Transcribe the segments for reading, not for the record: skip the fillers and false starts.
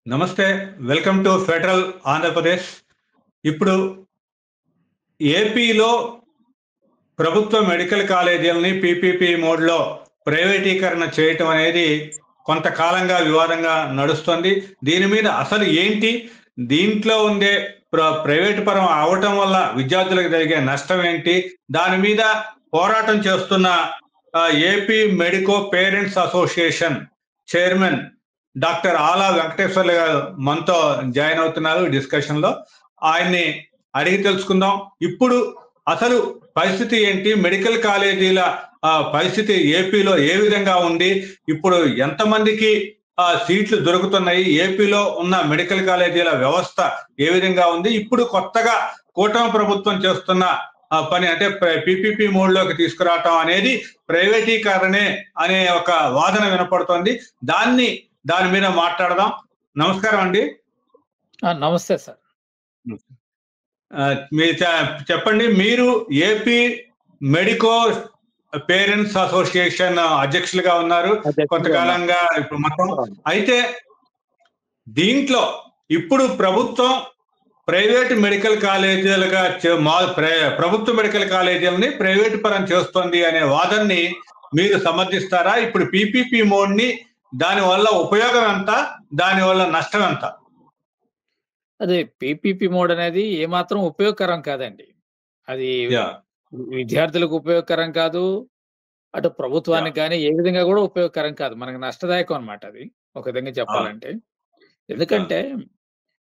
నమస్తే. Welcome to federal Andhra Pradesh. ఇప్పుడు ఏపీలో ప్రభుత్వ మెడికల్ కాలేజీలని పీపీపీ మోడ్‌లో ప్రైవేటీకరణ చేయటం అనేది కొంతకాలంగా వివాదంగా నడుస్తుంది. దీని మీద అసలు ఏంటి? దీంట్లో ఉండే ప్రైవేట్ పరం అవ్వటం వల్ల విద్యార్థులకు జరిగే నష్టం ఏంటి? దాని మీద పోరాటం చేస్తున్న AP medico parents association chairman doctor ఆలా వెంకటేశ్వర్లు గారు మనతో జాయిన్ అవుతున్నారు డిస్కషన్‌లో. ఆయన్ని అడిగి తెలుసుకుందాం. ఇప్పుడు అసలు పరిస్థితి ఏంటి? మెడికల్ కాలేజీల పరిస్థితి ఏపీలో ఏ విధంగా ఉంది? ఇప్పుడు ఎంతమందికి సీట్లు దొరుకుతున్నాయి? ఏపీలో ఉన్న మెడికల్ కాలేజీల వ్యవస్థ ఏ విధంగా ఉంది? ఇప్పుడు కొత్తగా కూటమి ప్రభుత్వం చేస్తున్న పని అంటే పీపీపీ మోడ్‌లోకి తీసుకురావటం అనేది ప్రైవేటీకరణే అనే ఒక వాదన వినపడుతోంది. దాని మీద మాట్లాడదాం. నమస్కారం అండి. నమస్తే సార్. మీరు చెప్పండి. మీరు ఏపీ మెడికో పేరెంట్స్ అసోసియేషన్ అధ్యక్షులుగా ఉన్నారు కొంతకాలంగా. ఇప్పుడు మొత్తం అయితే దీంట్లో ఇప్పుడు ప్రభుత్వం ప్రైవేట్ మెడికల్ కాలేజీలుగా ప్రభుత్వ మెడికల్ కాలేజీలని ప్రైవేట్ పరం చేస్తోంది అనే వాదనని మీరు సమర్థిస్తారా? ఇప్పుడు పీపీపీ మోడ్‌ని దానివల్ల ఉపయోగం ఎంత? దానివల్ల నష్టం ఎంత? అదే పీపీపీ మోడ్ అనేది ఏమాత్రం ఉపయోగకరం కాదండి. అది విద్యార్థులకు ఉపయోగకరం కాదు. అటు ప్రభుత్వానికి కానీ ఏ విధంగా కూడా ఉపయోగకరం కాదు. మనకు నష్టదాయకం అన్నమాట అది ఒక విధంగా చెప్పాలంటే. ఎందుకంటే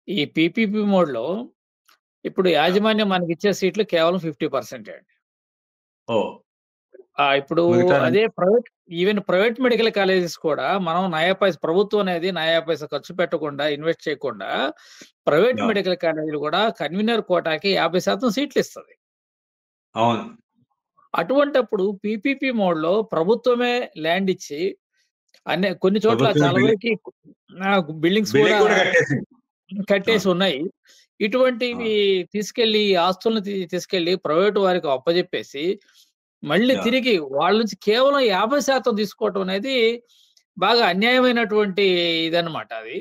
ఈ పీపీపీ మోడ్‌లో ఇప్పుడు యాజమాన్యం మనకిచ్చే సీట్లు కేవలం 50% అండి. ఇప్పుడు అదే ప్రైవేట్ మెడికల్ కాలేజెస్ కూడా మనం ప్రభుత్వం అనేది నయా పైసా ఖర్చు పెట్టకుండా ఇన్వెస్ట్ చేయకుండా ప్రైవేట్ మెడికల్ కాలేజీలు కూడా కన్వీనర్ కోటాకి 50% సీట్లు ఇస్తుంది. అవును. అటువంటప్పుడు పీపీపీ మోడ్‌లో ప్రభుత్వమే ల్యాండ్ ఇచ్చి కొన్ని చోట్ల చాలా వరకు బిల్డింగ్స్ కూడా కట్టేసి ఉన్నాయి. ఇటువంటివి తీసుకెళ్లి ఆస్తులను తీసుకెళ్లి ప్రైవేట్ వారికి అప్పజెప్పేసి మళ్ళీ తిరిగి వాళ్ళ నుంచి కేవలం 50% తీసుకోవటం అనేది బాగా అన్యాయమైనటువంటి ఇదన్నమాట అది.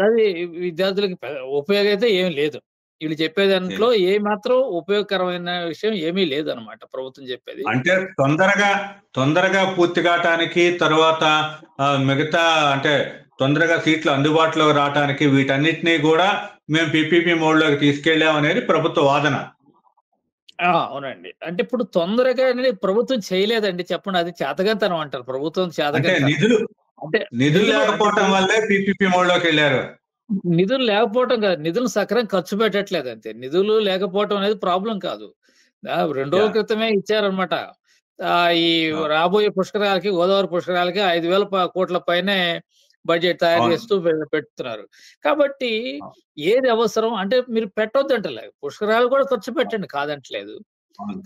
అది విద్యార్థులకి ఉపయోగం అయితే ఏమీ లేదు. వీళ్ళు చెప్పే దాంట్లో ఏ మాత్రం ఉపయోగకరమైన విషయం ఏమీ లేదన్నమాట ప్రభుత్వం చెప్పేది. అంటే తొందరగా పూర్తి కావటానికి, తర్వాత మిగతా అంటే తొందరగా సీట్లు అందుబాటులోకి రావటానికి వీటన్నిటినీ కూడా మేము పీపీపీ మోడ్‌లోకి తీసుకెళ్ళాం అనేది ప్రభుత్వ వాదన. అవునండి. అంటే ఇప్పుడు తొందరగా ప్రభుత్వం చేయలేదండి చెప్పండి. అది చేతగానితనం అంటారు. ప్రభుత్వం చేతగానితనం. నిధులు లేకపోవటం వల్లే పీపీపీ మోడ్‌లోకి వెళ్ళారు. నిధులు లేకపోవటం కాదు. నిధులు సక్రమంగా ఖర్చు పెట్టట్లేదు అంతే. నిధులు లేకపోవటం అనేది ప్రాబ్లం కాదు. 2 రోజుల క్రితమే ఇచ్చారన్నమాట. ఈ రాబోయే పుష్కరాలకి, గోదావరి పుష్కరాలకి 5,000 కోట్ల పైనే బడ్జెట్ తయారు చేస్తూ పెడుతున్నారు. కాబట్టి ఏది అవసరం అంటే మీరు పెట్టొద్దంటలేదు. పుష్కరాలు కూడా ఖర్చు పెట్టండి కాదంటలేదు.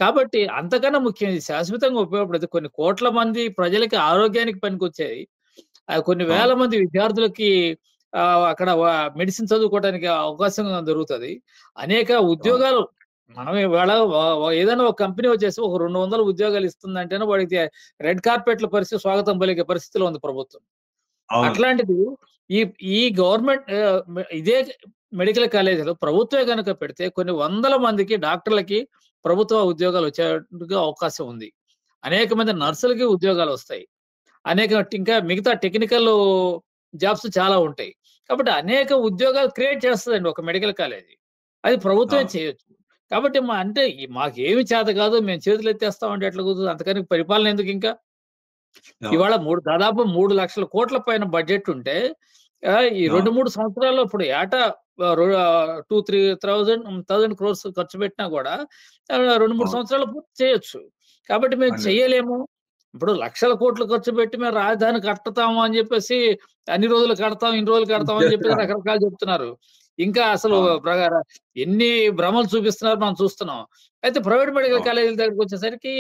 కాబట్టి అంతకన్నా ముఖ్యం ఇది శాశ్వతంగా ఉపయోగపడేది. కొన్ని కోట్ల మంది ప్రజలకి ఆరోగ్యానికి పనికొచ్చేది. కొన్ని వేల మంది విద్యార్థులకి అక్కడ మెడిసిన్ చదువుకోవడానికి అవకాశం దొరుకుతుంది. అనేక ఉద్యోగాలు మనం ఇవాళ ఏదైనా ఒక కంపెనీ వచ్చేసి ఒక 200 ఉద్యోగాలు ఇస్తుందంటేనే వాడికి రెడ్ కార్పెట్ల పరిస్థితి స్వాగతం పలికే పరిస్థితిలో ఉంది ప్రభుత్వం. అట్లాంటిది ఈ గవర్నమెంట్ ఇదే మెడికల్ కాలేజీలో ప్రభుత్వమే కనుక పెడితే కొన్ని వందల మందికి డాక్టర్లకి ప్రభుత్వ ఉద్యోగాలు వచ్చేట్టుగా అవకాశం ఉంది. అనేక మంది నర్సులకి ఉద్యోగాలు వస్తాయి. ఇంకా మిగతా టెక్నికల్ జాబ్స్ చాలా ఉంటాయి. కాబట్టి అనేక ఉద్యోగాలు క్రియేట్ చేస్తుందండి ఒక మెడికల్ కాలేజీ. అది ప్రభుత్వమే చేయొచ్చు. కాబట్టి మాకేమి చేత కాదు మేము చేతులు ఎత్తేస్తాం అంటే ఎట్లా కుదురుతుంది? అంతకని పరిపాలన ఎందుకు ఇంకా? ఇవాళ దాదాపు 3 లక్షల కోట్ల పైన బడ్జెట్ ఉంటే ఈ 2-3 సంవత్సరాల్లో ఇప్పుడు ఏటా 2,000-3,000 క్రోర్స్ ఖర్చు పెట్టినా కూడా 2-3 సంవత్సరాలు పూర్తి చేయొచ్చు. కాబట్టి మేము చెయ్యలేము. ఇప్పుడు లక్షల కోట్లు ఖర్చు పెట్టి మేము రాజధాని కట్టుతాము అని చెప్పేసి అన్ని రోజులు కడతాం, ఇన్ని రోజులు కడతాం అని చెప్పేసి రకరకాలు చెప్తున్నారు. ఇంకా అసలు ఎన్ని భ్రమలు చూపిస్తున్నారు మనం చూస్తున్నాం. అయితే ప్రైవేట్ మెడికల్ కాలేజీల దగ్గరికి వచ్చేసరికి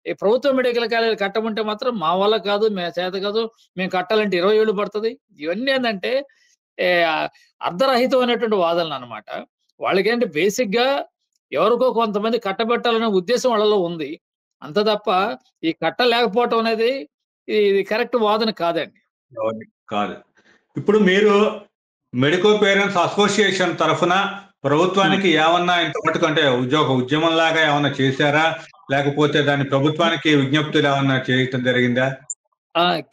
ఈ ప్రభుత్వ మెడికల్ కాలేజీలు కట్టమంటే మాత్రం మా వల్ల కాదు, చేత కాదు, మేము కట్టాలంటే 20 ఏళ్ళు పడుతుంది. ఇవన్నీ ఏంటంటే అర్ధరహితమైనటువంటి వాదనలు అన్నమాట. వాళ్ళకేంటి బేసిక్ గా ఎవరికో కొంతమంది కట్టబెట్టాలనే ఉద్దేశం వాళ్ళలో ఉంది. అంత తప్ప ఈ కట్టలేకపోవటం అనేది ఇది కరెక్ట్ వాదన కాదండి. కాదు. ఇప్పుడు మీరు మెడికో పేరెంట్స్ అసోసియేషన్ తరఫున ప్రభుత్వానికి ఏమన్నా ఇంత మటుకు అంటే ఉద్యమం లాగా ఏమన్నా చేశారా? లేకపోతే దాని ప్రభుత్వానికి విజ్ఞప్తులు ఏమన్నా చేయటం జరిగిందా?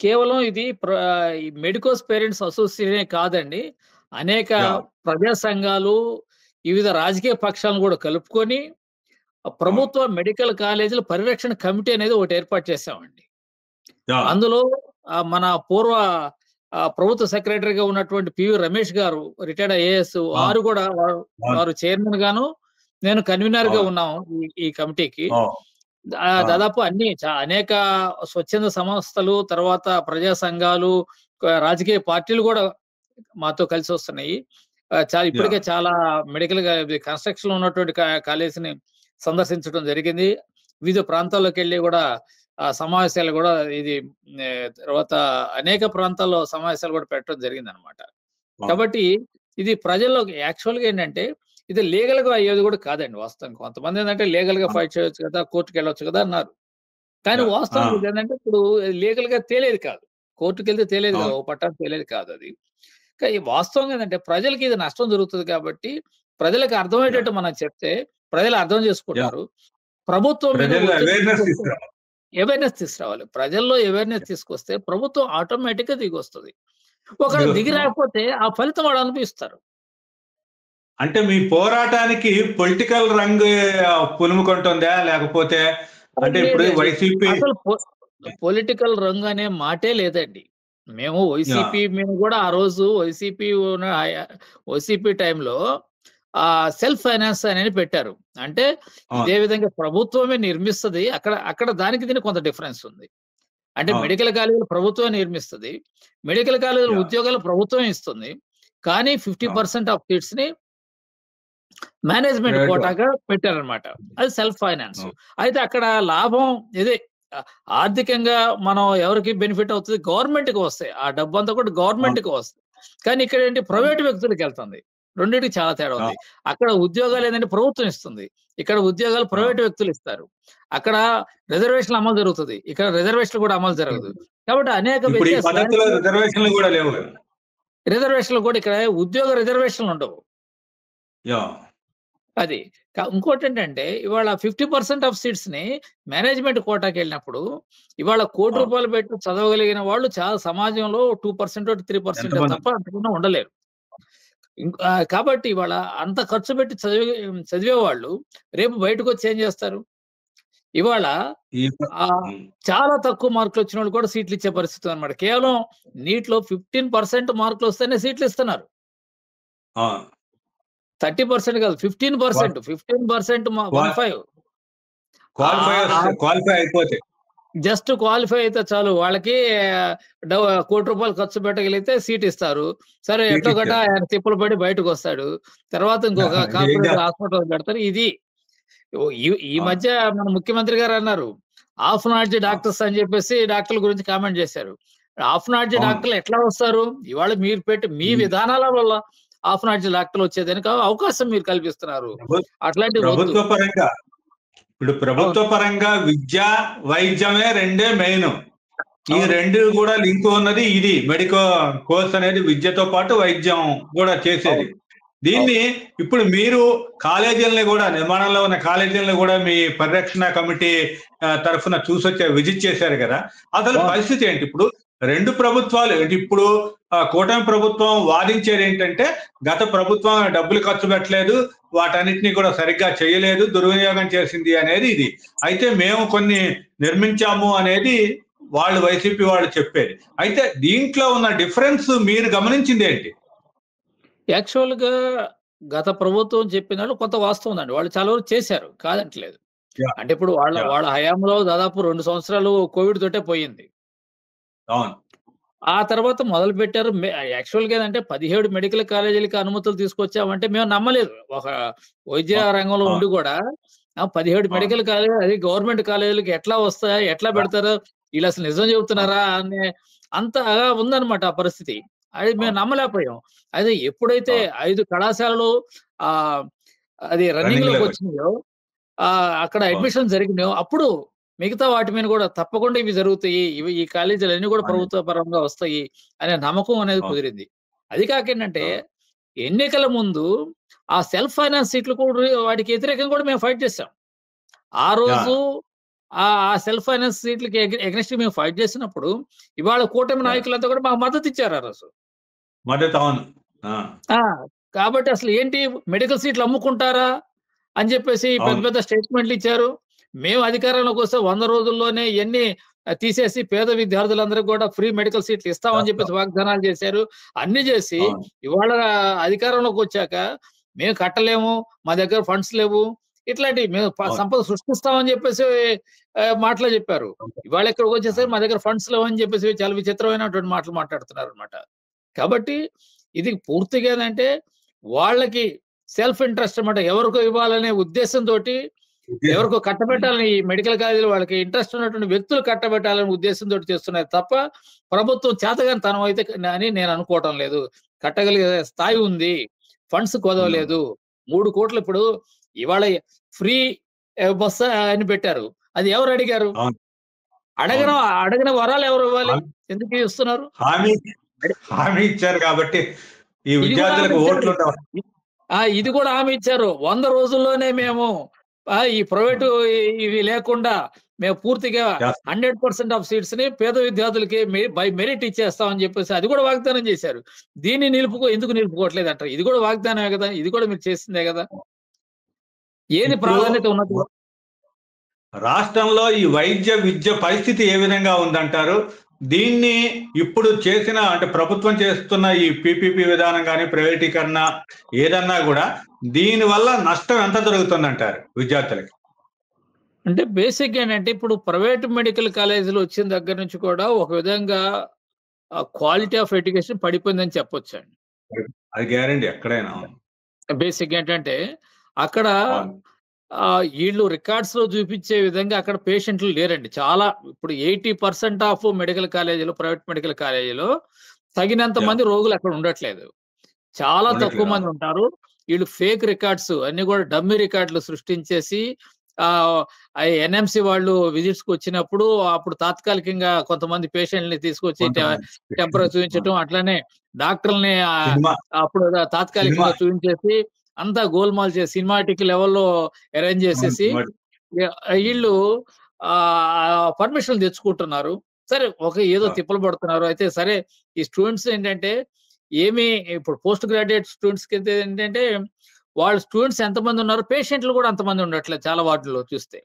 కేవలం ఇది ఈ మెడికోస్ పేరెంట్స్ అసోసియేషనే కాదండి. అనేక యాహ్! ప్రజా సంఘాలు, వివిధ రాజకీయ పక్షాలను కూడా కలుపుకొని అవును. ప్రభుత్వ మెడికల్ కాలేజీల పరిరక్షణ కమిటీ అనేది ఒకటి ఏర్పాటు చేశామండి. యాహ్! అందులో మన పూర్వ ప్రభుత్వ సెక్రటరీగా ఉన్నటువంటి పివి రమేష్ గారు రిటైర్డ్ ఐఏఎస్ అవును. వారు కూడా అవును. వారు చైర్మన్ గాను, నేను కన్వీనర్ గా అవును. ఉన్నాం ఈ కమిటీకి. అవును. ఆ! దాదాపు అన్ని అనేక స్వచ్ఛంద సంస్థలు, తర్వాత ప్రజా సంఘాలు, రాజకీయ పార్టీలు కూడా మాతో కలిసి వస్తున్నాయి. ఇప్పటికే యాహ్! చాలా మెడికల్‌గా కన్‌స్ట్రక్షన్‌లో ఉన్నటువంటి కాలేజీని సందర్శించడం జరిగింది. వివిధ ప్రాంతాల్లోకెళ్ళి గూడా సమావేశాలు గూడా ఇది తర్వాత అనేక ప్రాంతాల్లో సమావేశాలు గూడా పెట్టడం జరిగిందనమాట. అవును. కాబట్టి ఇది ప్రజల్లోకి యాక్చువల్‌గా ఏంటంటే, ఇది లీగల్‌గా అయ్యేది గూడా కాదండి వాస్తవం. కొంతమందేంటంటే లీగల్‌గా అవును. ఫైట్ చేయొచ్చు కదా! కోర్ట్‌కెళ్ళొచ్చు కదా! అన్నారు. కానీ యాహ్! ఆ! వాస్తవం ఇదేంటంటే, ఇప్పుడు లీగల్‌గా తేలేది కాదు. కోర్ట్‌కెళ్తే తేలేది కాదు. అవును. ఓ పట్టాన తేలేది కాదది. కానీ వాస్తవంగా ఏందంటే ప్రజలకి ఇది నష్టం జరుగుతది కాబట్టి, ప్రజలకు యాహ్! అర్థమయ్యేటట్టు మనం చెప్తే, ప్రజలు అర్థం యాహ్! చేసుకుంటారు. ప్రభుత్వం మీద ప్రజల్లో ఒత్తిడి అవేర్‌నెస్ తీసుకొస్తే తీసుకురావాలి. అవేర్‌నెస్ తీసుకురావాలి. ప్రజల్లో అవేర్‌నెస్ తీసుకొస్తే ప్రభుత్వం ఆటోమేటిక్‌గా దిగొస్తది. ఒకవేళ దిగి దిగొస్తుంది. అవును. రాకపోతే ఆ ఫలితం వాళ్ళు అనుభవిస్తారు. అంటే మీ పోరాటానికి పొలిటికల్ రంగు పులుముకుంటుందా? లేకపోతే అంటే ఇప్పుడు లేదండి. వైసీపీ అసలు పొలిటికల్ రంగు అనే మాటే లేదండి. మేము యాహ్! మేము గూడా ఆ రోజు వైసీపీ టైంలో సెల్ఫ్ ఫైనాన్స్ అనేది పెట్టారు. అంటే అవును. ఇదే విధంగా ప్రభుత్వమే నిర్మిస్తది. అక్కడ అక్కడ దానికి దీనికి కొంత డిఫరెన్స్ ఉంది. అంటే అవును. మెడికల్ కాలేజీలు ప్రభుత్వమే నిర్మిస్తది. మెడికల్ కాలేజీల యాహ్! ఉద్యోగాలు ప్రభుత్వమే ఇస్తుంది. కానీ అవును. 50% ఆఫ్ సీట్స్‌ని మేనేజ్‌మెంట్ ప్రైవేట్ వాళ్ళు. కోటాగా పెట్టారనమాట. అది సెల్ఫ్ ఫైనాన్స్. అవును. అయితే అక్కడ లాభం ఇదే ఆహ్, ఆర్థికంగా మనం ఎవరికి బెనిఫిట్ అవుతది? గవర్నమెంట్‌కి వస్తాయి. ఆ డబ్బంతా కూడా అవును. గవర్నమెంట్‌కి వస్తాయి. కానీ ఇక్కడేంటి అవును. ప్రైవేట్ వ్యక్తులకెళ్తుంది. రెండిటికి చాలా తేడా ఉంది. అవును. అక్కడ ఉద్యోగాలు ఏందంటే ప్రభుత్వం ఇస్తుంది. ఇక్కడ ఉద్యోగాలు అవును. ప్రైవేట్ వ్యక్తులు ఇస్తారు. అక్కడ రిజర్వేషన్‌లు అమలు జరుగుతది. ఇక్కడ రిజర్వేషన్‌లు కూడా అమలు జరగదు. కాబట్టి అనేక ఇప్పుడు ఈ వ్యత్యాసాలు పద్ధతిలో రిజర్వేషన్‌లు గూడా లేవు గదా! రిజర్వేషన్‌లు కూడా ఇక్కడ ఉద్యోగ రిజర్వేషన్‌లు ఉండవు. యాహ్! అది. ఇంకోటేంటంటే ఇవాళ 50% ఆఫ్ సీట్స్‌ని మేనేజ్‌మెంట్ కోటాకెళ్ళినప్పుడు ఇవాళ అవును. ₹1,00,00,000 పెట్టి చదవగలిగిన వాళ్ళు చాలా సమాజంలో 2% 3% ఎంతమంది తప్ప అంతకన్నా ఉండలేరు. కాబట్టి ఇవాళ అంత ఖర్చు పెట్టి చదివేవాళ్ళు రేపు బయటకొచ్చి ఏం చేస్తారు? ఇవాళ ఈ ఆహ్, హ్మ్. చాలా తక్కువ మార్కులొచ్చినోళ్ళు కూడా సీట్లిచ్చే పరిస్థితి అన్నమాట. కేవలం నీట్‌లో 15% మార్కులొస్తేనే సీట్లిస్తున్నారు. అవును. 30% కాదు, క్వా 15%, 15% క్వా 15 ఆహ్, క్వాలిఫైయర్స్ ఆహ్, క్వాలిఫై అయిపోతే. జస్ట్ క్వాలిఫై అయితే చాలు. వాళ్ళకి డవ్ ₹1,00,00,000 ఖర్చు పెట్టగలిగితే సీట్ ఇస్తారు. సరే సీట్ ఎట్టో గట్టా ఇచ్చేస్తారు. ఆయన తిప్పలు పడి బయటకొస్తాడు. తర్వాత ఇంకొక ఏం కార్పొరేట్ చేస్తారు? హాస్పిటల్ పెడతారు. ఇది ఓ ఈ ఈ అవును. మధ్య మన ముఖ్యమంత్రి గారన్నారు. హాఫ్ నాలెడ్జ్ ఆ! డాక్టర్స్ అని చెప్పేసి డాక్టర్ల గురించి కామెంట్ చేశారు. హాఫ్ నాలెడ్జ్ అవును. డాక్టర్లు ఎట్లా వస్తారు? ఇవాళ మీరు పెట్టి మీ హ్మ్. విధానాల వల్ల హాఫ్ నాలెడ్జ్ డాక్టర్లు వచ్చేదానికి అవకాశం మీరు కల్పిస్తున్నారు. ప్రభు అట్లాంటివి వద్దు. ప్రభుత్వ పరంగా ఇప్పుడు ప్రభుత్వ అవును. పరంగా విద్య, వైద్యమే రెండే మెయిను. ఈ అవును. 2 గూడా లింక్ ఉన్నది ఇది. కోర్స్ అనేది విద్యతో పాటు వైద్యం గూడా చేసేది. అవును. దీన్ని అవును. ఇప్పుడు మీరు కాలేజీలని గూడా నిర్మాణంలో ఉన్న కాలేజీలని గూడా మీ పరిరక్షణ కమిటీ తరఫున విజిట్ చేశారు గదా! అసలు అవును. పరిస్థితి ఏంటి? ఇప్పుడు 2 ప్రభుత్వాలు అంటే ఇప్పుడు కూటమి ప్రభుత్వం వాదించేదేంటంటే గత ప్రభుత్వం డబ్బులు ఖర్చు పెట్టలేదు. వాటన్నిటిని కూడా సరిగ్గా చేయలేదు. దుర్వినియోగం చేసింది అనేది ఇది. అయితే మేము కొన్ని నిర్మించాము అనేది వైసీపీ వాళ్ళు చెప్పేది. అయితే దీంట్లో ఉన్న డిఫరెన్స్ మీరు గమనించిందేంటి? యాక్చువల్‌గా గత ప్రభుత్వం చెప్పిన దాంట్లో కొంత వాస్తవం ఉందండి. వాళ్ళు చాలా వరకు చేశారు. కాదనట్లేదు. యాహ్! అంటే ఇప్పుడు వాళ్ళ యాహ్! వాళ్ళ హయాంలో దాదాపు 2 సంవత్సరాలు కోవిడ్ తోటే పోయింది. అవును. ఆ తర్వాత మొదలుపెట్టారు. యాక్చువల్‌గా ఏందంటే 17 మెడికల్ కాలేజీలకి అనుమతులు తీసుకొచ్చామంటే మేము నమ్మలేదు. ఒక వైద్య అవును. రంగంలో అవును. ఉండి కూడా 17 అవును. మెడికల్ కాలేజీలు అది గవర్నమెంట్ కాలేజీలకి ఎట్లా వస్తాయి? ఎట్లా పెడతారు? ఈళ్ళసలు నిజం అవును. చెప్తున్నారా? అనే అంత ఉందన్నమాట ఆ పరిస్థితి. అది మేము అవును. నమ్మలేకపోయాం. అయితే ఎప్పుడైతే అవును. 5 కళాశాలలు ఆహ్, అది రన్నింగ్‌లోకొచ్చింది. రన్నింగ్‌లోకొచ్చినాయో అక్కడ అవును. అడ్మిషన్ జరిగినాయో అప్పుడు మిగతా వాటి మీద కూడా తప్పకుండా ఇవి జరుగుతాయి. ఈ కాలేజీలన్నీ కూడా అవునండి. ప్రభుత్వ పరంగా వస్తాయి అనే నమ్మకం అనేది అవును. కుదిరింది. అది కాక ఏంటంటే, అవును. ఎన్నికల ముందు ఆ సెల్ఫ్ ఫైనాన్స్ సీట్లు కూడా వాటికి వ్యతిరేకంగా కూడా మేము ఫైట్ చేసాం. ఆ రోజు యాహ్! ఆ సెల్ఫ్ ఫైనాన్స్ సీట్లకి ఎగనెస్ట్ మేము ఫైట్ చేసినప్పుడు, ఇవాళ కూటమి యాహ్! నాయకులంతా కూడా మాకు మద్దతు ఇచ్చారు ఆ రోజు. మద్దతు అవును. ఆ! ఆ! కాబట్టి అసలు ఏంటి, మెడికల్ సీట్లు అమ్ముకుంటారా? అని చెప్పేసి పెద్ద అవును. పెద్ద స్టేట్మెంట్‌లు ఇచ్చారు. మేము అధికారంలోకొస్తే 100 రోజుల్లోనే ఇయన్నీ తీసేసి పేద విద్యార్థులందరికి కూడా ఫ్రీ మెడికల్ సీట్లు ఇస్తామని వాస్తవం. చెప్పేసి వాగ్దానాలు చేశారు. అన్నీ చేసి అవును. ఇవాళ అధికారంలోకొచ్చాక మేము కట్టలేము, మా దగ్గర ఫండ్స్ లేవు, ఇట్లాంటివి మేము అవును. సంపద సృష్టిస్తామని చెప్పేసి మాటలు చెప్పారు. అవును. ఇవాళ ఆ! ఇక్కడికొచ్చేసరికి మా దగ్గర ఫండ్స్ లేవని చెప్పేసి చాలా విచిత్రమైనటువంటి మాటలు మాట్లాడుతున్నారనమాట. కాబట్టి ఇది పూర్తిగా ఏందంటే, వాళ్ళకి సెల్ఫ్ ఇంట్రెస్ట్ అన్నమాట. ఎవరికో ఇవ్వాలనే ఉద్దేశంతోటి, ఉద్దేశం. ఎవరికో హ్మ్. కట్టబెట్టాలని, ఈ మెడికల్ కాలేజీలో వాళ్ళకి ఇంట్రెస్ట్ ఉన్నటువంటి వ్యక్తులు కట్టబెట్టాలనే ఉద్దేశంతోటి చేస్తున్నారు తప్ప, ప్రభుత్వం చేతగానితనం అయితే అని నేను అనుకోవటం లేదు. కట్టగలిగే స్థాయి ఉంది. ఫండ్స్ ఉందమ్మా. కుదవలేదు. 3,00,00,000 ఇప్పుడు ఇవాళ ఫ్రీ బస్ అని పెట్టారు. అది ఎవరు అడిగారు? అవును. అడగన అవును. అడగని వరాలు ఎవరు ఇవ్వాలి? హామీ ఎందుకు ఇస్తున్నారు? హామీ హామీ ఇచ్చారు కాబట్టి ఈ ఇది కూడా హామీ విద్యార్థులకు ఇచ్చారు. ఓట్లుండవు. ఇది కూడా హామీ ఇచ్చారు. 100 రోజుల్లోనే మేము ఈ ప్రైవేటు హ్మ్. ఇవి లేకుండా మేము పూర్తిగా చేస్తాం. 100% ఆఫ్ సీట్స్‌ని పేద విద్యార్థులకి బై మెరిట్ ఇచ్చేస్తామని చెప్పేసి అది కూడా వాగ్దానం చేశారు. దీన్ని ఎందుకు నిలుపుకోవట్లేదంటారు? ఇది కూడా వాగ్దానమే గదా! ఇది కూడా మీరు చేసిందే గదా! ఏది ఇప్పుడు ప్రాధాన్యత ఉన్నది? రాష్ట్రంలో ఈ వైద్య విద్య పరిస్థితి ఏ విధంగా ఉందంటారు? దీన్ని ఇప్పుడు చేసిన అంటే ప్రభుత్వం చేస్తున్న ఈ పీపీపీ విధానం గాని, ప్రైవేటీకరణ ఏదన్నా గూడా దీనివల్ల నష్టం ఎంత జరుగుతుందంటారు విద్యార్థులకి? అంటే బేసిక్‌గా ఏంటంటే ఇప్పుడు ప్రైవేట్ మెడికల్ కాలేజీలు వచ్చిన దగ్గర నుంచి కూడా ఒక విధంగా క్వాలిటీ ఆఫ్ ఎడ్యుకేషన్ పడిపోయిందని చెప్పొచ్చండి. అది గ్యారంటీ ఎక్కడైనా. అవును. బేసిక్‌గా ఏంటంటే అక్కడ అవును. ఈళ్ళు రికార్డ్స్‌లో చూపించే విధంగా అక్కడ పేషెంట్లు లేరండి. చాలా ఇప్పుడు 80% ఆఫ్ మెడికల్ కాలేజీలు, ప్రైవేట్ మెడికల్ కాలేజీలో తగినంత యాహ్! మంది రోగులు అక్కడ ఉండట్లేదు. చాలా తక్కువ ఉండట్లేదు. మంది అవును. ఉంటారు. ఈళ్ళు ఫేక్ రికార్డ్స్ అన్నీ గూడా డమ్మీ రికార్డులు సృష్టించేసి ఆహ్, ఎన్‌ఎంసీ వాళ్ళు విజిట్స్‌కొచ్చినప్పుడు అప్పుడు తాత్కాలికంగా కొంతమంది పేషెంట్‌లని తీసుకొచ్చి కొంతమంది టెంపరేచర్ ఆ! చూయించటం, అట్లనే డాక్టర్‌లని సినిమా, అప్పుడు సినిమా తాత్కాలికంగా చూయించేసి అంతా గోల్‌మాల్ చేసి సినిమాటిక్ లెవెల్‌లో అరేంజ్ అవును. చేసేసి హ్మ్. ఈళ్ళు పర్మిషన్‌లు తెచ్చుకుంటున్నారు. సరే ఏదో అవును. తిప్పలు పడుతున్నారు. అయితే సరే ఈ స్టూడెంట్స్ ఏంటంటే ఏమి ఇప్పుడు పోస్ట్ గ్రాడ్యుయేట్ స్టూడెంట్స్‌కైతే ఏంటంటే వాళ్ళు స్టూడెంట్స్ ఎంతమందున్నారు, పేషెంట్‌లు కూడా అంతమంది ఉండట్లేదు చాలా వార్డుల్లో చూస్తే.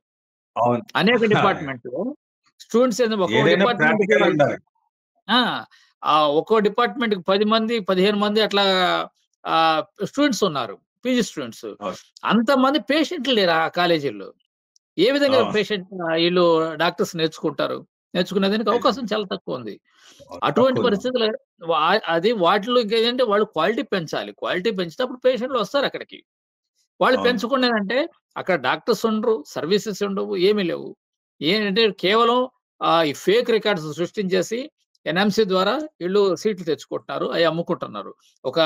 అవును. అనేక డిపార్ట్‌మెంట్‌లో స్టూడెంట్స్ ఒక్కో ఏదైనా డిపార్ట్‌మెంట్‌కి ప్రాక్టికల్ ఉండాలి. ఆ! ఒక్కో డిపార్ట్‌మెంట్‌కి 10 మంది, 15 మంది అట్లా ఆహ్, స్టూడెంట్స్ ఉన్నారు. PG students. అవును. అంతమంది పేషెంట్‌లు లేరు ఆ కాలేజీల్లో. ఏ విధంగా అవును. ఈళ్ళు డాక్టర్స్ నేర్చుకుంటారు? నేర్చుకునేదానికి అవకాశం అవును. చాలా తక్కువుంది. అటువంటి తక్కువుంది. పరిస్థితుల్లో వా అది వాటిలో ఇంకేంటంటే వాళ్ళు క్వాలిటీ పెంచాలి. క్వాలిటీ పెంచితే అప్పుడు పేషెంట్‌లు వస్తారక్కడికి. వాళ్ళు అవును. పెంచకుండా ఏందంటే అక్కడ డాక్టర్స్ ఉండరు, సర్వీసెస్ ఉండవు, ఏమీ లేవు. ఏంటంటే కేవలం ఈ ఫేక్ రికార్డ్స్ సృష్టించేసి ఎన్‌ఎంసీ ద్వారా ఈళ్ళు సీట్లు తెచ్చుకుంటున్నారు. అయి అమ్ముకుంటున్నారు. ఒక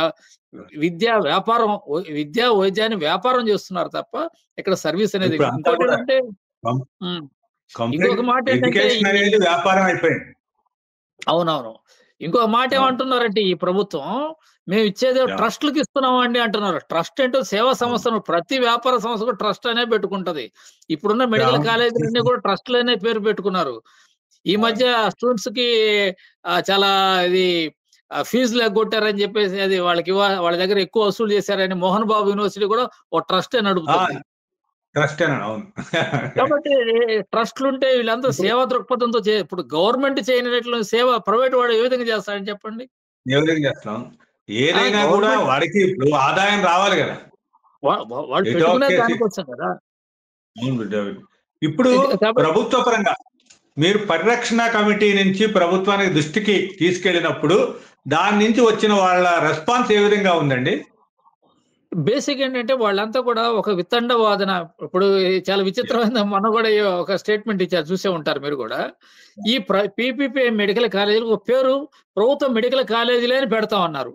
విద్యా వ్యాపారం విద్యా, వైద్యాన్ని వ్యాపారం చేస్తున్నారు తప్ప ఇక్కడ సర్వీస్ అనేది ఇప్పుడు అంతా కూడా ఇంకోటేంటంటే కం హ్మ్. కంప్లీట్ ఇంకొక మాటేంటంటే ఎడ్యుకేషన్ అనేది వ్యాపారం అయిపోయింది. అవునవును. ఇంకొక అవును. మాటేమంటున్నారంటే ఈ ప్రభుత్వం, మేమిచ్చేది యాహ్! ట్రస్ట్‌లకి ఇస్తున్నామండి అంటున్నారు. ట్రస్ట్ ఏంటో సేవా అవును. సంస్థలు ప్రతి వ్యాపార సంస్థ కూడా ట్రస్ట్ అనే పెట్టుకుంటది. ఇప్పుడున్న మెడికల్ అవును. కాలేజీలన్నీ కూడా ట్రస్ట్‌లనే పేరు పెట్టుకున్నారు. ఈ మధ్య అవును. స్టూడెంట్స్‌కి చాలా ఇది ఫీజులు ఎగ్గొట్టారని చెప్పేసి అది వాళ్ళ దగ్గర ఎక్కువ వసూలు చేశారని మోహన్ బాబు యూనివర్సిటీ కూడా ఓ ట్రస్టే ఆ! నడుపుతుంది. ట్రస్టేనండి. అవును. కాబట్టి ట్రస్ట్‌లుంటే వీళ్ళంతా ఇప్పుడు సేవా దృక్పథంతో ఇప్పుడు గవర్నమెంట్ చేయనట్లు సేవ ప్రైవేట్ వాడు ఏ విధంగా చేస్తాడని చెప్పండి? ఏ విధంగా చేస్తాం. ఏదైనా గూడా గవర్నమెంట్ వాడికి ఇప్పుడు ఆదాయం రావాలి గదా! వాళ్ళు ఎటో పెట్టుకునేది ఒక్కేసి దానికోసం కదా! అవును. ఇప్పుడు కాబట్టి ప్రభుత్వ పరంగా మీరు పరిరక్షణ కమిటీ నుంచి ప్రభుత్వానికి దృష్టికి తీసుకెళ్ళినప్పుడు దాని నుంచి వచ్చిన వాళ్ళ రెస్పాన్స్ ఏ విధంగా ఉందండి? బేసిక్ ఏంటంటే వాళ్ళంతా కూడా ఒక వితండ వాదన ఇప్పుడు చాలా యాహ్! విచిత్రమైన మొన్న కూడా ఒక స్టేట్మెంట్ ఇచ్చారు చూసే ఉంటారు మీరు కూడా. ఈ పీపీపీ మెడికల్ కాలేజీలకు ఒక పేరు ప్రభుత్వ మెడికల్ కాలేజీలే అని పెడతామన్నారు.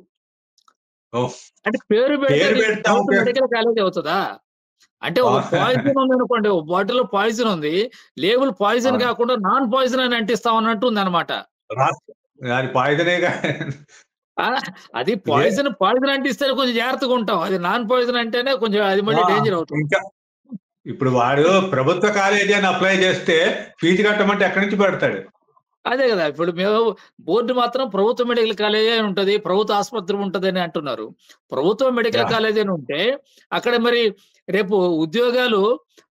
ఓహ్! అంటే పేరు పెడితే పేరు అది పెడతాం ప్రభుత్వ మెడికల్ కాలేజీ అవుతదా? అంటే ఒక పాయిజన్ ఉంది అనుకోండి, ఒక బాటిల్లో పాయిజన్ ఉంది, లేబుల్ పాయిజన్ కాకుండా నాన్ పాయిజన్ అని అంటిస్తాం అన్నట్టు ఉంది అనమాట. పాయిజనేగా. అది పాయిజన్ అంటిస్తే కొంచెం జాగ్రత్తగా ఉంటాం, అది నాన్ పాయిజన్ అంటేనే కొంచెం అది మళ్ళీ డేంజర్ అవుతుంది. ఇంకా ఇప్పుడు వాడు ప్రభుత్వ కాలేజీ అని అప్లై చేస్తే ఫీజు కట్టమంటే ఎక్కడి నుంచి పెడతాడు? అదే కదా, ఇప్పుడు మేము బోర్డు మాత్రం ప్రభుత్వ మెడికల్ కాలేజీ అని ఉంటది, ప్రభుత్వ ఆసుపత్రి ఉంటది అని అంటున్నారు. ప్రభుత్వ మెడికల్ కాలేజీ అని ఉంటే అక్కడ మరి రేపు ఉద్యోగాలు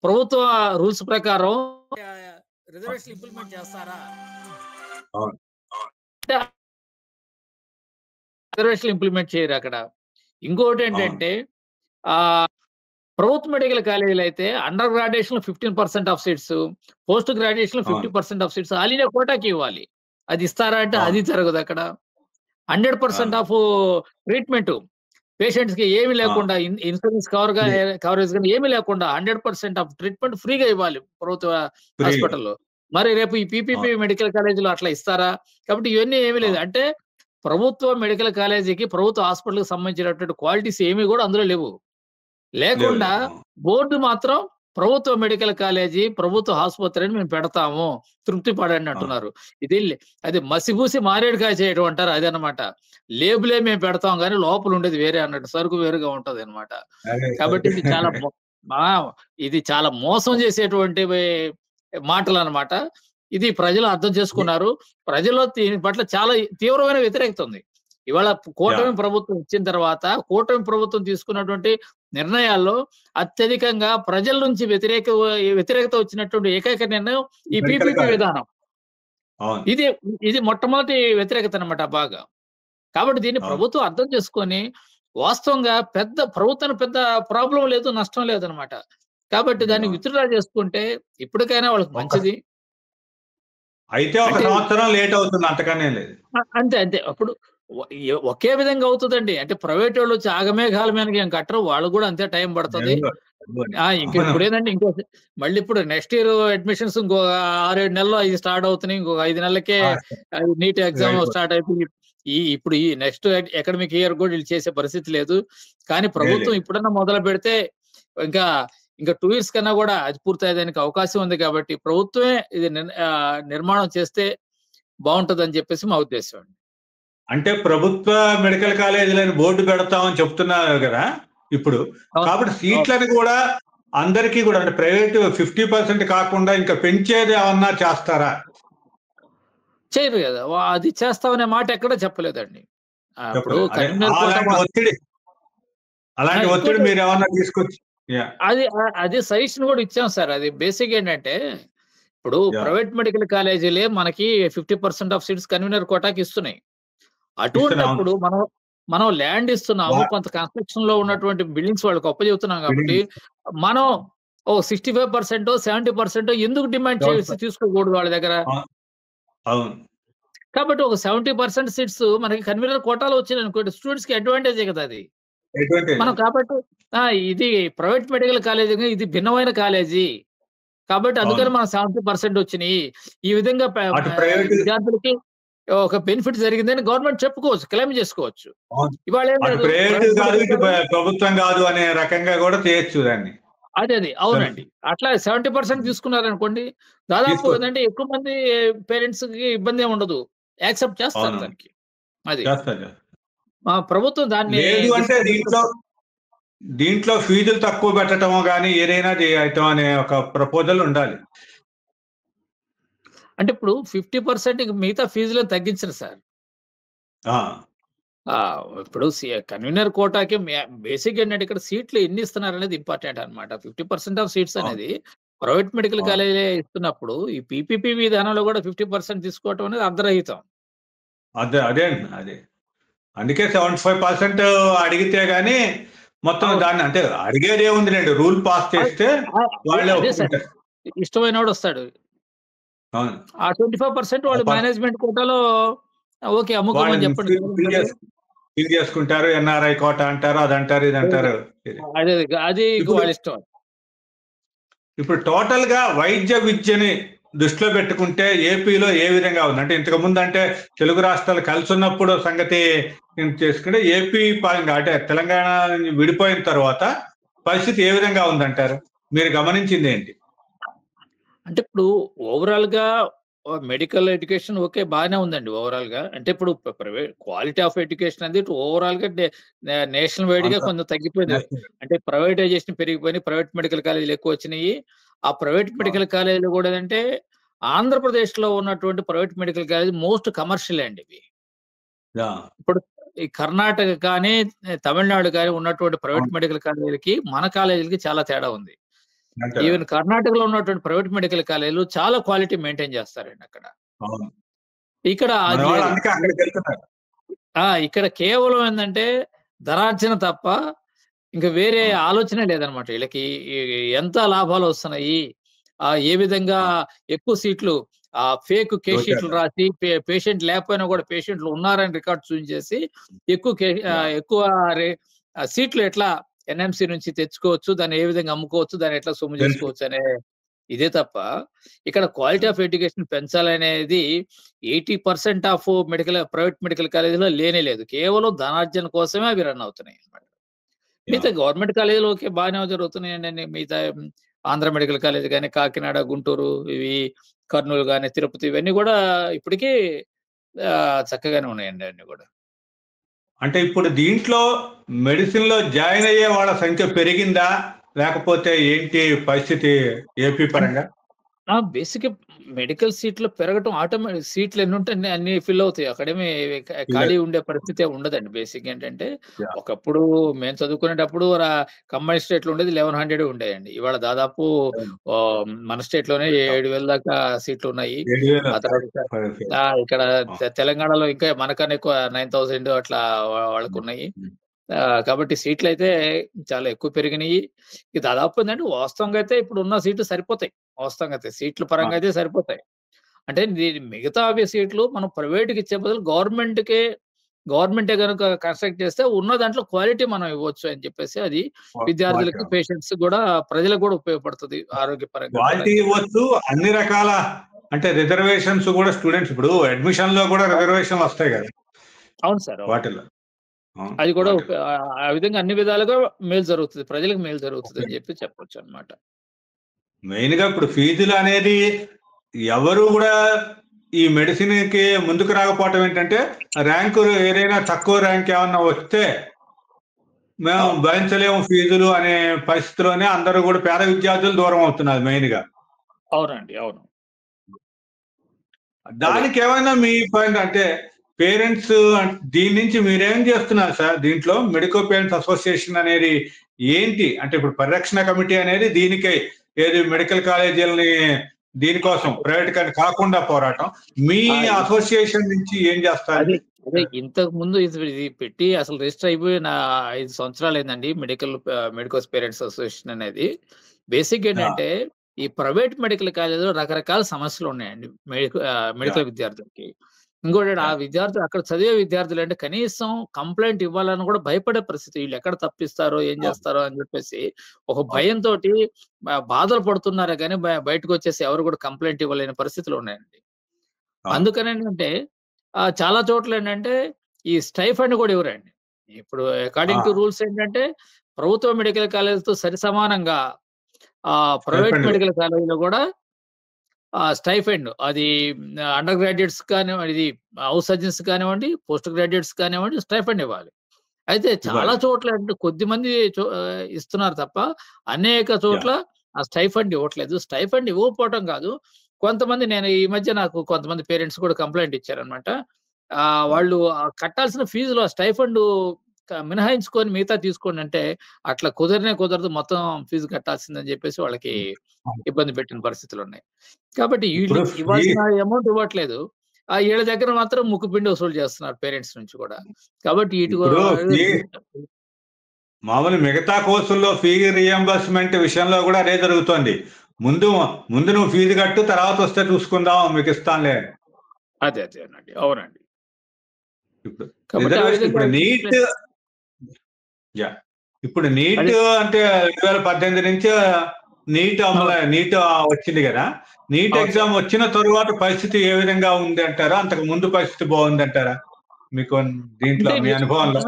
ప్రభుత్వ రూల్స్ ప్రకారం రిజర్వేషన్ ఇంప్లిమెంట్ చేస్తారా? రిజర్వేషన్ ఇంప్లిమెంట్ చేయరు అక్కడ. ఇంకోటి ఏంటంటే ప్రభుత్వ మెడికల్ కాలేజీలు అయితే under graduation 15% of seats, post graduation 50% of seats all India కోటాకి ఇవ్వాలి. అది ఇస్తారా అంటే అది జరగదు అక్కడ. 100% ఆఫ్ ట్రీట్మెంట్ పేషెంట్స్ కి ఏమి లేకుండా, ఇన్సూరెన్స్ కవరేజ్ కానీ ఏమి లేకుండా 100% ఆఫ్ ట్రీట్మెంట్ ఫ్రీగా ఇవ్వాలి ప్రభుత్వ హాస్పిటల్లో. మరి రేపు ఈ పీపీపీ మెడికల్ కాలేజీలో అట్లా ఇస్తారా? కాబట్టి ఇవన్నీ ఏమీ లేదు. అంటే ప్రభుత్వ మెడికల్ కాలేజీకి, ప్రభుత్వ హాస్పిటల్కి సంబంధించినటువంటి క్వాలిటీస్ ఏమీ కూడా అందులో లేవు. లేకుండా బోర్డు మాత్రం ప్రభుత్వ మెడికల్ కాలేజీ, ప్రభుత్వ ఆసుపత్రిని మేము పెడతాము, తృప్తి పడండి అంటున్నారు. అది మసిబూసి మారేడుకాయ చేయడం అంటారు, అదనమాట. లేబులే మేము పెడతాం కానీ లోపల ఉండేది వేరే అన్నట్టు, సరుకు వేరుగా ఉంటది అనమాట. కాబట్టి ఇది చాలా మోసం చేసేటువంటి మాటలు అనమాట. ఇది ప్రజలు అర్థం చేసుకున్నారు. ప్రజల్లో దీని పట్ల చాలా తీవ్రమైన వ్యతిరేకత ఉంది. ఇవాళ కూటమి ప్రభుత్వం ఇచ్చిన తర్వాత కూటమి ప్రభుత్వం తీసుకున్నటువంటి నిర్ణయాల్లో అత్యధికంగా ప్రజల నుంచి వ్యతిరేకత వచ్చినటువంటి ఏకైక నిర్ణయం ఈ పీపీపీ విధానం. ఇది మొట్టమొదటి వ్యతిరేకత అనమాట బాగా. కాబట్టి దీన్ని ప్రభుత్వం అర్థం చేసుకొని వాస్తవంగా ప్రభుత్వానికి పెద్ద ప్రాబ్లం లేదు, నష్టం లేదనమాట. కాబట్టి దాన్ని విత్డ్రా చేసుకుంటే ఇప్పటికైనా వాళ్ళకి మంచిది. అయితే ఒక సంవత్సరం లేట్ అవుతుంది, అంతకనే లేదు. అంతే. అప్పుడు ఒకే విధంగా అవుతుందండి. అంటే ప్రైవేట్ వాళ్ళు వచ్చి ఆగమేఘాల మీద ఏం కట్టరు, వాళ్ళు కూడా అంతే టైం పడుతుంది. ఇప్పుడు ఏంటంటే మళ్ళీ ఇప్పుడు నెక్స్ట్ ఇయర్ అడ్మిషన్స్ ఇంకో 6-7 నెలల్లో ఇది స్టార్ట్ అవుతున్నాయి. ఇంకో 5 నెలలకే నీట్ ఎగ్జామ్ స్టార్ట్ అయిపోయి ఇప్పుడు ఈ నెక్స్ట్ అకాడమిక్ ఇయర్ కూడా వీళ్ళు చేసే పరిస్థితి లేదు. కానీ ప్రభుత్వం ఇప్పుడన్నా మొదలు పెడితే ఇంకా 2 ఇయర్స్ కన్నా కూడా అది పూర్తయ్యేదానికి అవకాశం ఉంది. కాబట్టి ప్రభుత్వమే ఇది నిర్మాణం చేస్తే బాగుంటదని చెప్పేసి మా ఉద్దేశం అండి. అంటే ప్రభుత్వ మెడికల్ కాలేజీలను బోర్డు పెడతామని చెప్తున్నారు కదా ఇప్పుడు. కాబట్టి సీట్లను కూడా అందరికీ కూడా, అంటే ప్రైవేట్ 50% కాకుండా ఇంకా పెంచేది ఏమన్నా చేస్తారా? చేయరు కదా, అది చేస్తామనే మాట ఎక్కడ చెప్పలేదండి. అలాంటి ఒత్తిడి మీరు ఏమన్నా తీసుకొచ్చి అది సజెషన్ కూడా ఇచ్చాం సార్. అది బేసిక్ ఏంటంటే ఇప్పుడు ప్రైవేట్ మెడికల్ కాలేజీలే మనకి 50% ఆఫ్ సీట్స్ కన్వీనర్ కోటాకి ఇస్తున్నాయి. అటువంటిప్పుడు మనం ల్యాండ్ ఇస్తున్నాము, కొంత కన్స్ట్రక్షన్ లో ఉన్నటువంటి బిల్డింగ్స్ వాళ్ళకి అప్పచెబుతున్నాం. కాబట్టి మనం 65% 70% ఎందుకు డిమాండ్ చేసి తీసుకోకూడదు వాళ్ళ దగ్గర? కాబట్టి ఒక 70% సీట్స్ మనకి కన్వీనర్ కోటాలో వచ్చినాయి అనుకోండి, స్టూడెంట్స్ కి అడ్వాంటేజే కదా అది. మనం కాబట్టి ఇది ప్రైవేట్ మెడికల్ కాలేజీ, ఇది భిన్నమైన కాలేజీ కాబట్టి అందుకని మనం 70% వచ్చినాయి. ఈ విధంగా విద్యార్థులకి ఒక బెనిఫిట్ జరిగిందని గవర్నమెంట్ చెప్పుకోవచ్చు, క్లెయిమ్ చేసుకోవచ్చు. ఇవాళ ప్రభుత్వం కాదు అనే రకంగా కూడా చేయొచ్చు దాన్ని. అది అవునండి. అట్లా 70% తీసుకున్నారనుకోండి, దాదాపు ఏంటంటే ఎక్కువ మంది పేరెంట్స్ కి ఇబ్బంది ఏమి ఉండదు, యాక్సెప్ట్ చేస్తారు దానికి. అది ప్రభుత్వం దాన్ని అంటే దీంట్లో ఫీజులు తక్కువ పెట్టడం కానీ ఏదైనా చేయటం అనే ఒక ప్రపోజల్ ఉండాలి. అంటే ఇప్పుడు 50% మిగతా ఫీజులను తగ్గించరు సార్. ఇప్పుడు కన్వీనర్ కోటాకి బేసిక్ ఏంటంటే ఇక్కడ సీట్లు ఎన్ని ఇస్తున్నారు అనేది ఇంపార్టెంట్ అనమాట. 50% ఆఫ్ సీట్స్ అనేది ప్రైవేట్ మెడికల్ కాలేజీ ఇస్తున్నప్పుడు ఈ పీపీపీ విధానంలో కూడా 50% తీసుకోవటం అనేది అర్ధరహితం. అదే అందుకే 75% అడిగితే గానీ మొత్తం దాన్ని, అంటే అడిగేది ఏముంది రండి, రూల్ పాస్ చేస్తే వాళ్ళే ఇష్టమైన వాడు వస్తాడు. ఆ 25% వాళ్ళు మేనేజ్మెంట్ కోటాలో ఓకే అమ్ముకోమని చెప్పండి, ఫిల్ చేసుకుంటారు. ఎన్ఆర్ఐ కోట అంటారు, అది అంటారు, ఇది అంటారు. అది వాళ్ళ ఇష్టం. ఇప్పుడు టోటల్ గా వైద్య విద్యని దృష్టిలో పెట్టుకుంటే ఏపీలో ఏ విధంగా ఉంది? అంటే ఇంతకు ముందు అంటే తెలుగు రాష్ట్రాలు కలిసి ఉన్నప్పుడు సంగతి చేసుకుంటే ఏపీ అంటే తెలంగాణ విడిపోయిన తర్వాత పరిస్థితి ఏ విధంగా ఉందంటారు? మీరు గమనించింది ఏంటి? అంటే ఇప్పుడు ఓవరాల్‌గా మెడికల్ ఎడ్యుకేషన్ ఓకే. బానే ఉందండి ఓవరాల్‌గా. అంటే ఇప్పుడు ప్రైవేట్ క్వాలిటీ ఆఫ్ ఎడ్యుకేషన్ అనేది ఓవరాల్‌గా నేషనల్ వైడ్‌గా అంత కొంచెం తగ్గిపోయింది. నేషనల్ అంటే ప్రైవేటైజేషన్ పెరిగిపోయినాయి. ప్రైవేట్ మెడికల్ కాలేజీలు ఎక్కువొచ్చినాయి. ఆ ప్రైవేట్ అవును. మెడికల్ కాలేజీలు గూడా ఏంటంటే ఆంధ్రప్రదేశ్‌లో ఉన్నటువంటి private medical college most commercial అండి ఇవి. యాహ్! ఇప్పుడు ఈ కర్ణాటక కానీ, తమిళనాడు కానీ ఉన్నటువంటి ప్రైవేట్ అవును. మెడికల్ కాలేజీలకి, మన కాలేజీలకి చాలా తేడా ఉంది. అంటారా? ఈవెన్ కర్ణాటకలో ఉన్నటువంటి ప్రైవేట్ మెడికల్ కాలేజీలు చాలా క్వాలిటీ మెయింటైన్ చేస్తారండి అక్కడ. అవును. ఇక్కడ మన అది వాళ్ళు లేదు. అందుకే అక్కడికెళ్తున్నారు. ఇక్కడ కేవలం ఏందంటే ధనార్జన తప్ప ఇంక వేరే అవును. ఆలోచనే లేదనమాట. ఈళ్ళకి ఎంత లాభాలొస్తున్నాయి? ఏ విధంగా అవును. ఎక్కువ సీట్లు ఫేక్ కేస్ షీట్లు దోచేద్దాం. రాసి పేషెంట్ లేకపోయినా కూడా పేషెంట్లు ఉన్నారని రికార్డ్ చూయించేసి యాహ్! ఎక్కువ రె సీట్లు ఎట్లా ఎన్‌ఎంసీ నుంచి తెచ్చుకోవచ్చు, దాన్ని ఏ విధంగా అమ్ముకోవచ్చు, దాన్ని ఎట్లా సొమ్ము తెలుసు. చేసుకోవచ్చు అనే ఇదే తప్ప, ఇక్కడ క్వాలిటీ హ్మ్. ఆఫ్ ఎడ్యుకేషన్ పెంచాలనేది 80% ఆఫ్ ప్రైవేట్ మెడికల్ కాలేజీలో లేనే లేదు. కేవలం ధనార్జన కోసమే అవి రన్ అవుతున్నాయి అన్నమాట. మిగతా యాహ్! గవర్నమెంట్ కాలేజీలు ఓకే. బానే జరుగుతున్నాయండి. మిగతా ఆంధ్ర మెడికల్ కాలేజ్ గాని, కాకినాడ, గుంటూరు, ఇవి కర్నూలు గాని, తిరుపతి ఇవన్నీ గూడా ఇప్పటికీ చక్కగానే ఉన్నాయండి అన్నీ గూడా. అంటే ఇప్పుడు దీంట్లో మెడిసిన్‌లో జాయిన్ అయ్యే వాళ్ళ సంఖ్య పెరిగిందా? లేకపోతే ఏంటి పరిస్థితి ఏపీ అన్ పరంగా? బేసిక్‌గా మెడికల్ సీట్‌లు పెరగటం సీట్‌లు ఎన్నుంటే అన్ని ఫిల్ అవుతాయి. అక్కడేమి ఇలా ఖాళీ ఉండే పరిస్థితే ఉండదండి. బేసిక్‌గా ఏంటంటే, యాహ్! ఒకప్పుడు మేము చదువుకునేటప్పుడు కంబైన్డ్ స్టేట్‌లో ఉండేది 1100 ఉండేయండి. ఇవాళ దాదాపు అవును. మన స్టేట్‌లోనే యాహ్! 7000 దాకా సీట్లున్నాయి. 7,000 ఆ తర్వాత ఇక్కడ ఆ! తెలంగాణలో ఇంకా మనకన్నా ఎక్కువ 9000 అట్లా హ్మ్. వాళ్ళకున్నాయి. హ్మ్. కాబట్టి సీట్లయితే చాలా ఎక్కువ పెరిగినియి. దాదాపు ఏందంటే వాస్తవంగా అయితే ఇప్పుడున్న సీట్లు సరిపోతాయి. వాస్తవంగా అయితే సీట్ల ఆ! పరంగా అయితే సరిపోతాయి. అంటే దీని మిగతా సీట్లు మనం ప్రైవేట్‌కి ఇచ్చే బదులు గవర్నమెంటే గనుక కన్స్ట్రక్ట్ చేస్తే ఉన్న దాంట్లో క్వాలిటీ మనం ఇవ్వచ్చు అని చెప్పేసి అది క్వాలిటీ విద్యార్థులకి, పేషెంట్స్ గూడా ప్రజలకు గూడా ఉపయోగపడుతది. ఆరోగ్యపరంగా కూడా క్వాలిటీ అని చెప్పేసి. ఇవ్వచ్చు. అన్ని రకాల అంటే రిజర్వేషన్స్ గూడా స్టూడెంట్స్ ఇప్పుడు అడ్మిషన్‌లో గూడా రిజర్వేషన్‌లొస్తాయి గదా! అవును సార్. అవును. వాటిల్లో. అవును. అది కూడా వాటిల్లో. ఆ విధంగా అన్ని విధాలుగా మేలు జరుగుతది. ప్రజలకు మేలు జరుగుతదని జెప్పి చెప్పొచ్చనమాట. మెయిన్‌గా ఇప్పుడు ఫీజులనేది ఎవరు గూడా ఈ మెడిసిన్‌కి ముందుకు రాకపోవటం ఏంటంటే, ర్యాంకు ఏదైనా తక్కువ ర్యాంక్ ఏమన్నా వస్తే, మేము అవును. భరించలేము ఫీజులు అనే పరిస్థితిలోనే అందరూ గూడా పేద విద్యార్థులు దూరం అవుతున్నారు మెయిన్‌గా. అవునండి. అవును. అదే. దానికేమైనా మీ పాయింట్ అంటే పేరెంట్స్ దీని నుంచి మీరేం జేస్తున్నారు సార్? దీంట్లో మెడికో పేరెంట్స్ అసోసియేషన్ అనేది ఏంటి? అంటే ఇప్పుడు పరిరక్షణ కమిటీ అనేది దీనికై ఏది మెడికల్ కాలేజీలని దీనికోసం ప్రైవేట్ కాకుండా పోరాటం. మీ ఆ! అసోసియేషన్ నుంచి ఏం అదే. జేస్తారండి? అదే ఇంతకుముందు ఇది పెట్టి అసలు రిజిస్టర్ అయిపోయి 5 సంవత్సరాలయిందండి. మెడికోస్ పేరెంట్స్ అసోసియేషన్ అనేది. బేసిక్‌గా యాహ్! ఏంటంటే, ఈ ప్రైవేట్ మెడికల్ కాలేజ్‌లో రకరకాల సమస్యలున్నాయండి. యాహ్! మెడికల్ విద్యార్థులకి. ఇంకోటేంటి ఆ యాహ్! విద్యార్థులు అక్కడ చదివే విద్యార్థులంటే కనీసం కంప్లెయింట్ ఇవ్వాలన్నా కూడా భయపడే పరిస్థితి. ఈళ్ళెక్కడ తప్పిస్తారో, ఏం అవును. జేస్తారో అని జెప్పేసి ఒక అవును. భయంతోటి బాధలు పడుతున్నారే గానీ బయటకొచ్చేసి ఎవరు గూడా కంప్లెయింట్ ఇవ్వలేని పరిస్థితులున్నాయండి. అవును. అందుకనేంటంటే చాలా చోట్లేంటంటే ఈ స్టైఫండ్ గూడా ఇవ్వరండి. ఇప్పుడు ఆ! అకార్డింగ్ టు రూల్స్ ఏంటంటే ప్రభుత్వ మెడికల్ కాలేజ్‌తో సరిసమానంగా ప్రైవేట్ స్టైపెండ్‌లు. మెడికల్ కాలేజ్‌లో గూడా స్టైఫండ్ అది అండర్ గ్రాడ్యుయేట్స్ కానివ్వండి, ఇది హౌస్ సర్జన్స్ కానివ్వండి, పోస్ట్ గ్రాడ్యుయేట్స్ కానివ్వండి స్టైఫండ్ ఇవ్వాలి. అయితే చాలా ఇవ్వాలి. చోట్ల అంటే కొద్దిమంది ఇస్తున్నారు తప్ప అనేక చోట్ల యాహ్! ఆ స్టైఫండ్ ఇవ్వట్లేదు. స్టైఫండ్ ఇవ్వకపోవటం కాదు. కొంతమంది నేను ఈ మధ్య నాకు కొంతమంది పేరెంట్స్ కూడా కంప్లెయింట్ ఇచ్చారనమాట. అవును. వాళ్ళు కట్టాల్సిన ఫీజులో స్టైఫండు మినహాయించుకొని మిగతా తీసుకోండంటే, అట్లా కుదరనే కుదరదు. మొత్తం ఫీజు కట్టాల్సిందని జెప్పేసి వాళ్ళకి హ్మ్. అవును. ఇబ్బంది పెట్టిన పరిస్థితులున్నాయి. కాబట్టి ఇప్పుడు ఈళ్ళకి ఫీ ఇవ్వాల్సిన అమౌంట్ ఇవ్వట్లేదు. ఈళ్ళ దగ్గర మాత్రం ముక్కుపిండి వసూలు చేస్తున్నారు పేరెంట్స్ నుంచి కూడా. కాబట్టి ఇప్పుడు మామూలు మిగతా కోర్సుల్లో ఫీ రీయింబర్స్‌మెంట్ విషయంలో గూడా అదే జరుగుతోంది. ముందు ముందు నువ్వు ఫీజు కట్టు తర్వాతొస్తే చూసుకుందాం మీకిస్తాంలే అని. అదేనండి. అవునండి. ఇప్పుడు కాబట్టి ఆ రిజర్వేషన్ విధంగా ఇప్పుడు నీట్ కంప్లెయింట్ యాహ్! ఇప్పుడు నీట్ అదే. అంటే 2018 నుంచి అవును. నీట్ వచ్చింది గదా! నీట్ అవును సార్. ఎగ్జామ్ వచ్చిన తరువాత పరిస్థితి ఏ విధంగా ఉంది అంటారా? అంతకు ముందు పరిస్థితి బావుందంటారా? మీకు దీంట్లో అంటే మీ అనుభవంలో?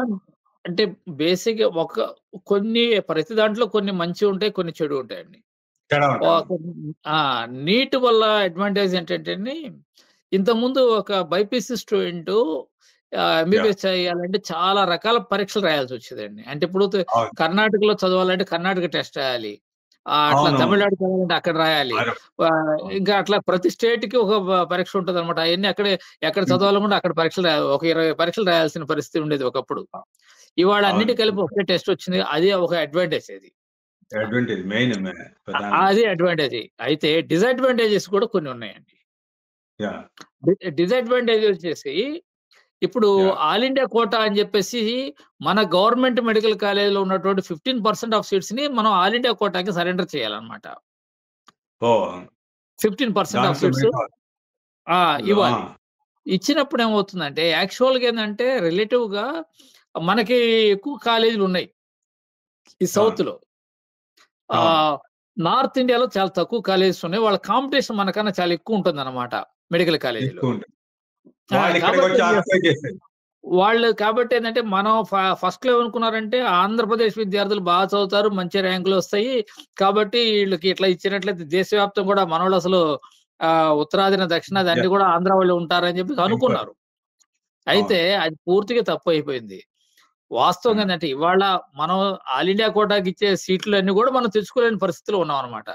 అంటే బేసిక్‌గా కొన్ని ప్రతి దాంట్లో కొన్ని మంచి ఉంటాయి. కొన్ని చెడు ఉంటాయండి. తేడా ఉంటుంది. ఒక ఆ! నీట్ వల్ల అడ్వాంటేజ్ ఏంటంటే అండి, ఇంతకుముందు ఒక బైపీసీ స్టూడెంటు యాహ్! ఎంబీబీఎస్ చేయాలంటే చాలా రకాల పరీక్షలు రాయాల్సొచ్చేదండి. అంటే ఇప్పుడు అవును. కర్ణాటకలో చదవాలంటే కర్ణాటక టెస్ట్ రాయాలి. అట్లా అవునవును. తమిళనాడు చదవాలంటే అక్కడ రాయాలి. అదే. అవును. ఇంకా అట్లా ప్రతి స్టేట్‌కి ఒక పరీక్ష ఉంటదనమాట. అయన్నీ ఎక్కడ హ్మ్. చదవాలనుకుంటే అక్కడ పరీక్షలు ఒక 20 పరీక్షలు రాయాల్సిన పరిస్థితి ఉండేది ఒకప్పుడు. ఇవాళ అవును. అన్నిటి కలిపి ఒకే టెస్ట్ వచ్చింది. అది ఒక అడ్వాంటేజ్ అది. అడ్వాంటేజ్ ప్రధానం. అది అడ్వాంటేజ్. అయితే డిసడ్వాంటేజెస్ కూడా కొన్ని ఉన్నాయండి. యాహ్! డిసడ్వాంటేజ్ వచ్చేసి ఇప్పుడు యాహ్! ఆల్ ఇండియా కోటా అని చెప్పేసి మన గవర్నమెంట్ మెడికల్ కాలేజ్‌లో ఉన్నటువంటి 15% ఆఫ్ సీట్స్‌ని మనం ఆల్ ఇండియా కోటాకి సరెండర్ చేయాలన్నమాట. ఓహ్! 15% ఆఫ్ దాంట్లో సీట్స్ మిగతా ఆ! ఇవ్వాలి. ఇచ్చినప్పుడు ఏమవుతుందంటే యాక్చువల్‌గా ఏందంటే రిలేటివ్‌గా మనకి ఎక్కువ కాలేజీలున్నాయి ఈ అవును. సౌత్‌లో. అవును. ఆహ్, నార్త్ ఇండియాలో చాలా తక్కువ కాలేజెస్ ఉన్నాయి. వాళ్ళ కాంపిటీషన్ మనకన్నా చాలా ఎక్కువుంటుందన్నమాట మెడికల్ కాలేజీలో. ఎక్కువుంటాయి. వాళ్ళిక్కడికొచ్చి కాబట్టి ఆక్యుపై చేసేది. కాబట్టి ఏందంటే మనం ఫస్ట్‌లో ఏమనుకున్నారంటే ఆంధ్రప్రదేశ్ విద్యార్థులు బాగా చదువుతారు. మంచి ర్యాంకులొస్తాయి. కాబట్టి ఈళ్ళకి ఇట్లా ఇచ్చినట్లయితే దేశవ్యాప్తంగా కూడా మనోళ్ళసలు ఉత్తరాదిన, దక్షిణాది అన్ని యాహ్! కూడా ఆంధ్ర వాళ్ళే ఉంటారని చెప్పేసి వెళ్ళిపోతారు. అనుకున్నారు. అయితే అవును. అది పూర్తిగా తప్పయిపోయింది. ఆ! వాస్తవంగా ఏందంటే ఇవాళ మనం ఆల్ ఇండియా కోటాకిచ్చే సీట్లన్నీ గూడా మనం తెచ్చుకోలేని పరిస్థితిలో ఉన్నామనమాట.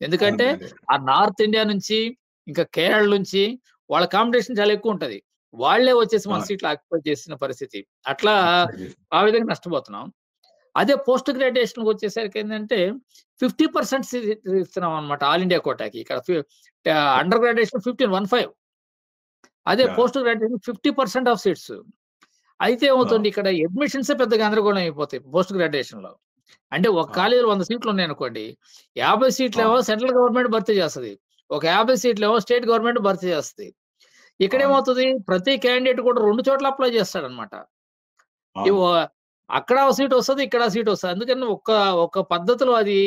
ఎందుకంటే అదే. ఆ నార్త్ ఇండియా నుంచి, ఇంకా కేరళ నుంచి వాళ్ళ కాంపిటీషన్ చాలా ఎక్కువుంటది. వాళ్ళే వచ్చేసి మన అవును. సీట్లు ఆక్యుపై చేసిన పరిస్థితి. అట్లా ఆక్యుపై చేసేది. ఆ విధంగా నష్టపోతున్నాం. అదే పోస్ట్ గ్రాడ్యుయేషన్‌కొచ్చేసరికి ఏందంటే 50% ఇస్తున్నామనమాట ఆల్ ఇండియా కోటాకి. ఇక్కడ అండర్ గ్రాడ్యుయేషన్ 15 అదే yeah! Post graduation 50% of seats. అయితే ఓహ్! ఏమవుతుంది ఇక్కడ అడ్మిషన్సే పెద్ద గందరగోళం అయిపోతాయి పోస్ట్ గ్రాడ్యుయేషన్‌లో. అంటే ఒక ఆ! కాలేజీలో 100 సీట్లు ఉన్నాయనుకోండి. 50 సీట్లేమో అవును. సెంట్రల్ గవర్నమెంట్ భర్తీ చేస్తది. ఒక 50 సీట్లేమో స్టేట్ గవర్నమెంట్ భర్తీ చేస్తది. అవును. ఇక్కడేమవుతది ప్రతి క్యాండిడేట్ కూడా 2 చోట్ల అప్లై చేస్తాడన్నమాట. అవును. ఇవ అక్కడ ఓ సీటొస్తది. ఇక్కడ సీటొస్తది. అందుకని ఒక పద్ధతిలో అది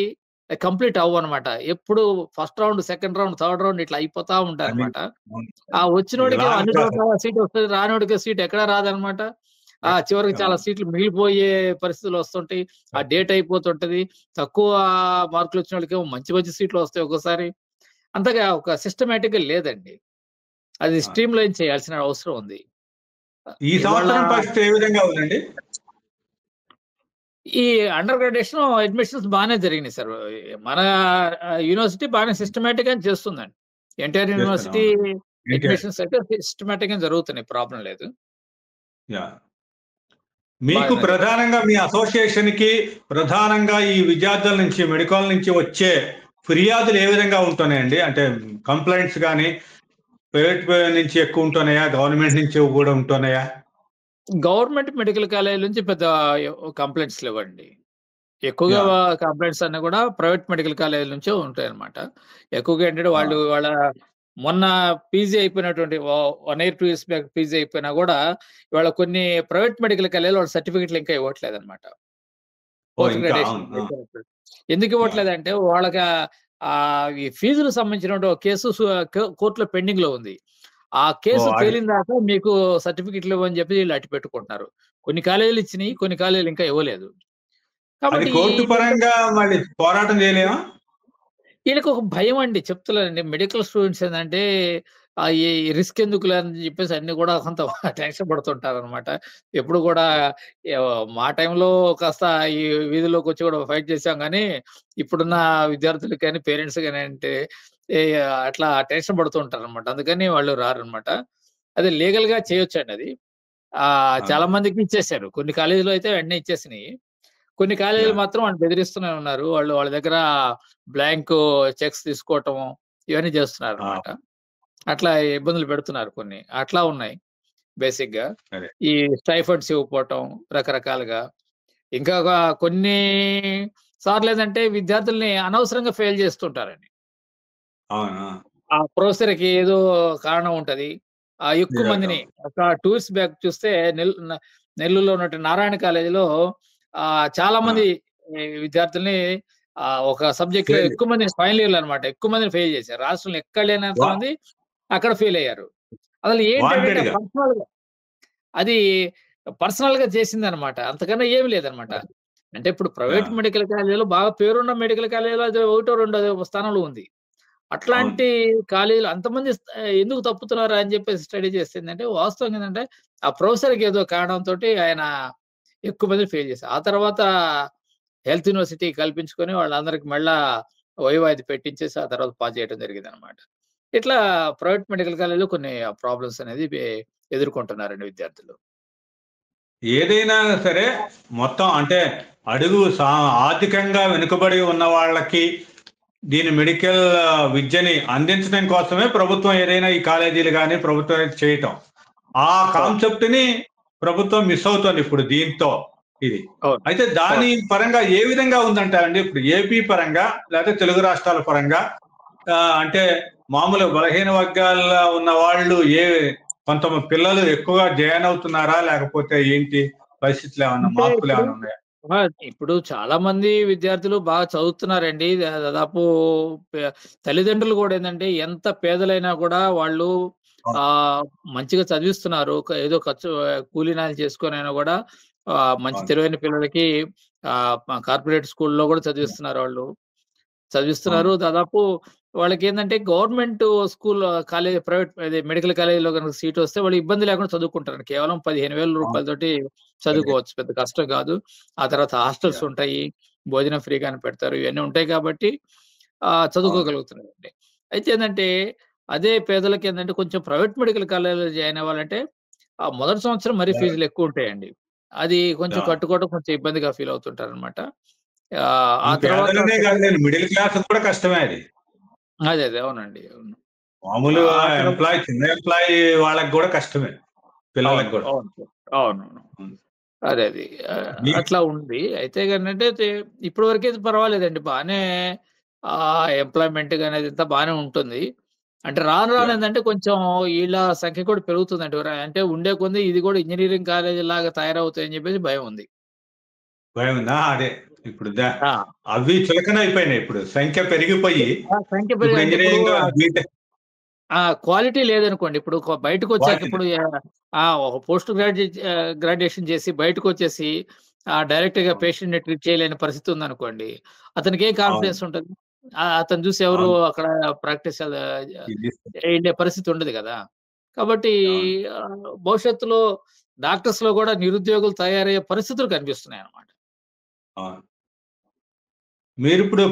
కంప్లీట్ అవ్వనమాట. ఎప్పుడు first round, second round, third round ఇట్లా అయిపోతా అది ఉంటాయన్నమాట. అవును. ఆ అది వచ్చినోడికేమో లాంగ్ అన్ని చోట్ల ప్రాసెస్. సీటొస్తది. రానోడికి సీట్ ఎక్కడా రాదనమాట. చివరికి చాలా అవును. సీట్లు మిగిలిపోయే పరిస్థితులొస్తుంటాయి. ఆ డేట్ అయిపోతుంటది. తక్కువ మార్కులొచ్చినోళ్ళకేమో మంచి మంచి సీట్లొస్తాయి ఒక్కోసారి. అంతగా ఒక సిస్టమాటిక్‌గా లేదండి. అది ఆ! స్ట్రీమ్ లైన్ చేయాల్సిన అవసరం ఉంది. ఈ ఇవాళ సంవత్సరం పరిస్థితి ఏ విధంగా ఉందండి? ఈ అండర్ గ్రాడ్యుయేషన్ అడ్మిషన్స్ బానే జరిగినాయి సార్. మన యూనివర్సిటీ బానే సిస్టమాటిక్‌గానే చేస్తుందండి. ఎన్‌టిఆర్ చేస్తాను. యూనివర్సిటీ అవును. ఎన్‌టిఆర్. అడ్మిషన్స్ అయితే సిస్టమాటిక్‌గానే జరుగుతున్నాయి. ప్రాబ్లమ్ లేదు. యాహ్! మీకు బాగానే జరుగుతుంది. ప్రధానంగా మీ అసోసియేషన్‌కి ప్రధానంగా ఈ విద్యార్థుల నుంచి, మెడికల్ నుంచి వచ్చే ఫిర్యాదులు ఏ విధంగా ఉంటున్నాయండి? అంటే కంప్లెయింట్స్ గాని, ప్రైవేట్ నుంచి ఎక్కువ ఉంటున్నాయా? గవర్నమెంట్ నుంచి కూడా ఉంటున్నాయా? గవర్నమెంట్ మెడికల్ కాలేజ్ నుంచి పెద్ద కంప్లెయింట్స్ లేవండి. ఎక్కువగా యాహ్! కంప్లెయింట్స్ అన్నీ కూడా ప్రైవేట్ మెడికల్ కాలేజ్ నుంచే ఉంటాయన్నమాట. ఎక్కువగా ఏంటంటే ఆ! వాళ్ళ మొన్న పీజీ అయిపోయినటువంటి 1 ఇయర్, 2 ఇయర్స్ బ్యాక్ పీజీ అయిపోయినా గూడా ఇవాళ కొన్ని ప్రైవేట్ మెడికల్ కాలేజ్‌లో వాళ్ళ సర్టిఫికేట్‌లు ఇంకా ఇవ్వట్లేదన్నమాట. ఓహ్! పోస్ట్ ఇంకా గ్రాడ్యుయేషన్ అవును. ఆ! అయిపోయినప్పుడు. ఎందుకు యాహ్! ఇవ్వట్లేదంటే వాళ్ళకి ఈ ఫీజులకు సంబంధించినటువంటి ఒక కేసు కోర్ట్‌లో పెండింగ్‌లో ఉంది. ఆ కేసు ఓహ్! అది. తేలిన దాకా మీకు సర్టిఫికేట్‌లు ఇవ్వని చెప్పి వీళ్ళు అట్టి పెట్టుకుంటున్నారు. కొన్ని కాలేజీలు ఇచ్చినియి. కొన్ని కాలేజీలు ఇంకా ఇవ్వలేదు. అది కాబట్టి కోర్టు ఈళ్ళేంటంటే పరంగా మళ్ళీ పోరాటం చేయలేమా? ఈళ్ళకొక భయమండి. చెప్తున్నానండి. మెడికల్ స్టూడెంట్స్ ఏందంటే ఈ రిస్క్ ఎందుకులే అని చెప్పేసి అన్నీ గూడా కొంత టెన్షన్ పడుతుంటారనమాట. ఎప్పుడు గూడా మా టైంలో కాస్త ఈ వీధుల్లోకొచ్చి గూడా ఫైట్ చేసాం గానీ, ఇప్పుడున్న విద్యార్థులకి గాని, పేరెంట్స్ గాని అంటే ఏ అట్లా టెన్షన్ పడుతూ ఉంటారనమాట. అందుకని వాళ్ళు రారనమాట. అదే లీగల్‌గా చేయొచ్చండి అది. చాలా అవును. మందికి ఇచ్చేసారు. కొన్ని కాలేజీలో అయితే వెంటనే ఇచ్చేసినియి. కొన్ని కాలేజీలు యాహ్! మాత్రం వాళ్ళు బెదిరిస్తూనే ఉన్నారు. వాళ్ళ దగ్గర బ్లాంకు చెక్స్ తీసుకోవటం ఇవన్నీ ఆ! చేస్తున్నారనమాట. అట్లా ఇబ్బందులు పెడుతున్నారు కొన్ని. అట్లా ఉన్నాయి బేసిక్‌గా. సరే. ఈ స్టైఫండ్స్ ఇవ్వకపోవటం రకరకాలుగా. ఇంకా కొన్ని సార్లేందంటే విద్యార్థుల్ని అనవసరంగా ఫెయిల్ చేస్తుంటారండి. అవునా? ఆ ప్రొఫెసర్‌కి ఏదో కారణం ఉంటది. ఎక్కువ నిజంగా. మందిని ఒక 2 ఇయర్స్ బ్యాక్ చూస్తే నెల్లూరులో ఉన్నటువంటి నారాయణ కాలేజీలో చాలా ఆ! మంది విద్యార్థుల్ని ఒక సబ్జెక్ట్‌లో ఫెయిల్ ఎక్కువ మందిని ఫైనల్ ఇయర్‌లో అన్నమాట. ఎక్కువ మందిని ఫెయిల్ చేశారు. రాష్ట్రంలో ఎక్కడ లేనంత వా మంది అక్కడ ఫెయిల్ అయ్యారు. అసలు ఏంటంటే వాంటెడ్‌గా. పర్సనల్‌గా అది పర్సనల్‌గా చేసిందనమాట. అంతకన్నా ఏమి లేదనమాట. అంటే ఇప్పుడు ప్రైవేట్ యాహ్! మెడికల్ కాలేజీలో బాగా పేరున్న మెడికల్ కాలేజీలో అది ఒకటో, రెండో స్థానంలో ఉంది. అవును. అట్లాంటి కాలేజీలు అంతమంది ఎందుకు తప్పుతున్నారు అని చెప్పేసి స్టడీ చేస్తే ఏందంటే, వాస్తవంగా ఏందంటే, ఆ ప్రొఫెసర్‌కి ఏదో కారణంతోటి ఆయన ఎక్కువ మందిని ఫెయిల్ చేశారు. ఆ తర్వాత హెల్త్ యూనివర్సిటీ కల్పించుకొని వాళ్ళందరికి మళ్ళా వైవా అది పెట్టించేసి ఆ తర్వాత పాస్ చేయడం జరిగిందనమాట. ఇట్లా ప్రైవేట్ మెడికల్ కాలేజ్‌లో కొన్ని ప్రాబ్లమ్స్ అనేది ఎదుర్కొంటున్నారండి విద్యార్థులు. ఏదైనా సరే మొత్తం అంటే అడుగు ఆర్థికంగా వెనుకబడి ఉన్న వాళ్ళకి దీని మెడికల్ విద్యని అందించడం కోసమే ప్రభుత్వం ఏదైనా ఈ కాలేజీలు గాని ప్రభుత్వం చేయటం. ఆ అవును. కాన్సెప్ట్‌ని ప్రభుత్వం మిస్ అవుతోంది ఇప్పుడు దీంతో ఇది. అవును. అయితే దాని అవును. పరంగా ఏ విధంగా ఉందంటారండి? ఇప్పుడు ఏపీ పరంగా లేకపోతే తెలుగు రాష్ట్రాల పరంగా అంటే మామూలు బలహీన వర్గాల్లో ఉన్న వాళ్ళు కొంతమంది పిల్లలు ఎక్కువగా జాయిన్ అవుతున్నారా? లేకపోతే ఏంటి పరిస్థితులేమన్నా అంటే ఇప్పుడు మార్పులేమన్నా ఉన్నాయా? ఆ! ఇప్పుడు చాలా మంది విద్యార్థులు బాగా చదువుతున్నారండి. దాదాపు పె తల్లిదండ్రులు గూడా ఏందంటే, ఎంత పేదలైనా గూడా వాళ్ళు అవును. మంచిగా చదివిస్తున్నారు. ఏదో ఖర్చు కూలీ నాలి చేసుకొనైనా గూడా మంచి అవును. తెలివైన పిల్లలకి కార్పొరేట్ స్కూల్‌లో గూడా చదివిస్తున్నారు వాళ్ళు. అవును. చదివిస్తున్నారు. దాదాపు వాళ్ళకేందంటే గవర్నమెంట్ స్కూల్ కాలేజ్ ప్రైవేట్ అదే మెడికల్ కాలేజ్‌లో గనుక సీటొస్తే వాళ్ళు ఇబ్బంది లేకుండా చదువుకుంటారు. కేవలం రూ. 15,000 అవును. తోటి అదే. చదువుకోవచ్చు. పెద్ద కష్టం కాదు. ఆ తర్వాత హాస్టల్స్ యాహ్! ఉంటాయి. భోజనం ఫ్రీగానే పెడతారు. ఇవన్నీ ఉంటాయి కాబట్టి అవును. చదువుకోగలుగుతున్నారండి. అయితే ఏందంటే అదే పేదలకేందంటే కొంచెం ప్రైవేట్ మెడికల్ కాలేజ్‌లో జాయిన్ అవ్వాలంటే మొదటి సంవత్సరం మరీ యాహ్! ఫీజులెక్కువుంటాయండి. అది కొంచెం యాహ్! కట్టుకోవడం కొంచెం ఇబ్బందిగా ఫీల్ అవుతుంటారనమాట. ఆ ఈ తర్వాత పేదలనే సెకండ్ కాదులెండి మిడిల్ క్లాస్‌కి కూడా కష్టమే అది. అదే. అవునండి. అవును. మామూలు ఆ తర్వాత చిన్న ఎంప్లాయీ వాళ్ళకి గూడా కష్టమే. అవును. పిల్లలకి గూడా. అవును. అవునవును. హ్మ్. అదే అది. మీ అట్లా ఉంది. అయితే గనంటే ఇప్పటి వరకైతే పర్వాలేదండి. బానే ఎంప్లాయ్‌మెంట్ గాని అదంతా బానే ఉంటుంది. అంటే రాను రాను యాహ్! ఏందంటే కొంచెం ఈళ్ళ సంఖ్య కూడా పెరుగుతుందండి. అంటే ఉండే కొద్దీ ఇది కూడా ఇంజినీరింగ్ కాలేజీలాగా తయారవుతాయని చెప్పేసి భయం ఉంది. భయముందా? అదే. ఇప్పుడు ఆ! అవి చులకన అయిపోయినాయి ఇప్పుడు. సంఖ్య పెరిగిపోయి, సంఖ్య ఇప్పుడు అంటే ఇప్పుడు ఇంజినీరింగ్ బీటెక్ క్వాలిటీ లేదనుకోండి. ఇప్పుడు బయటకొచ్చాక క్వాలిటీ ఇప్పుడు ఒక పోస్ట్ గ్రాడ్యుయేషన్ చేసి బయటకొచ్చేసి డైరెక్ట్‌గా అవును. పేషెంట్‌ని ట్రీట్ చేయలేని పరిస్థితి ఉందనుకోండి. అతనికేం అవును. కాన్ఫిడెన్స్ ఉంటది? అతను చూసి ఎవరు అవును. అక్కడ ప్రాక్టీస్ ఇది ఎళ్ళే పరిస్థితి ఉండదు గదా! కాబట్టి అవును. భవిష్యత్తులో డాక్టర్స్‌లో గూడా నిరుద్యోగులు తయారయ్యే పరిస్థితులు కనిపిస్తున్నాయన్నమాట. అవును. మీరిప్పుడు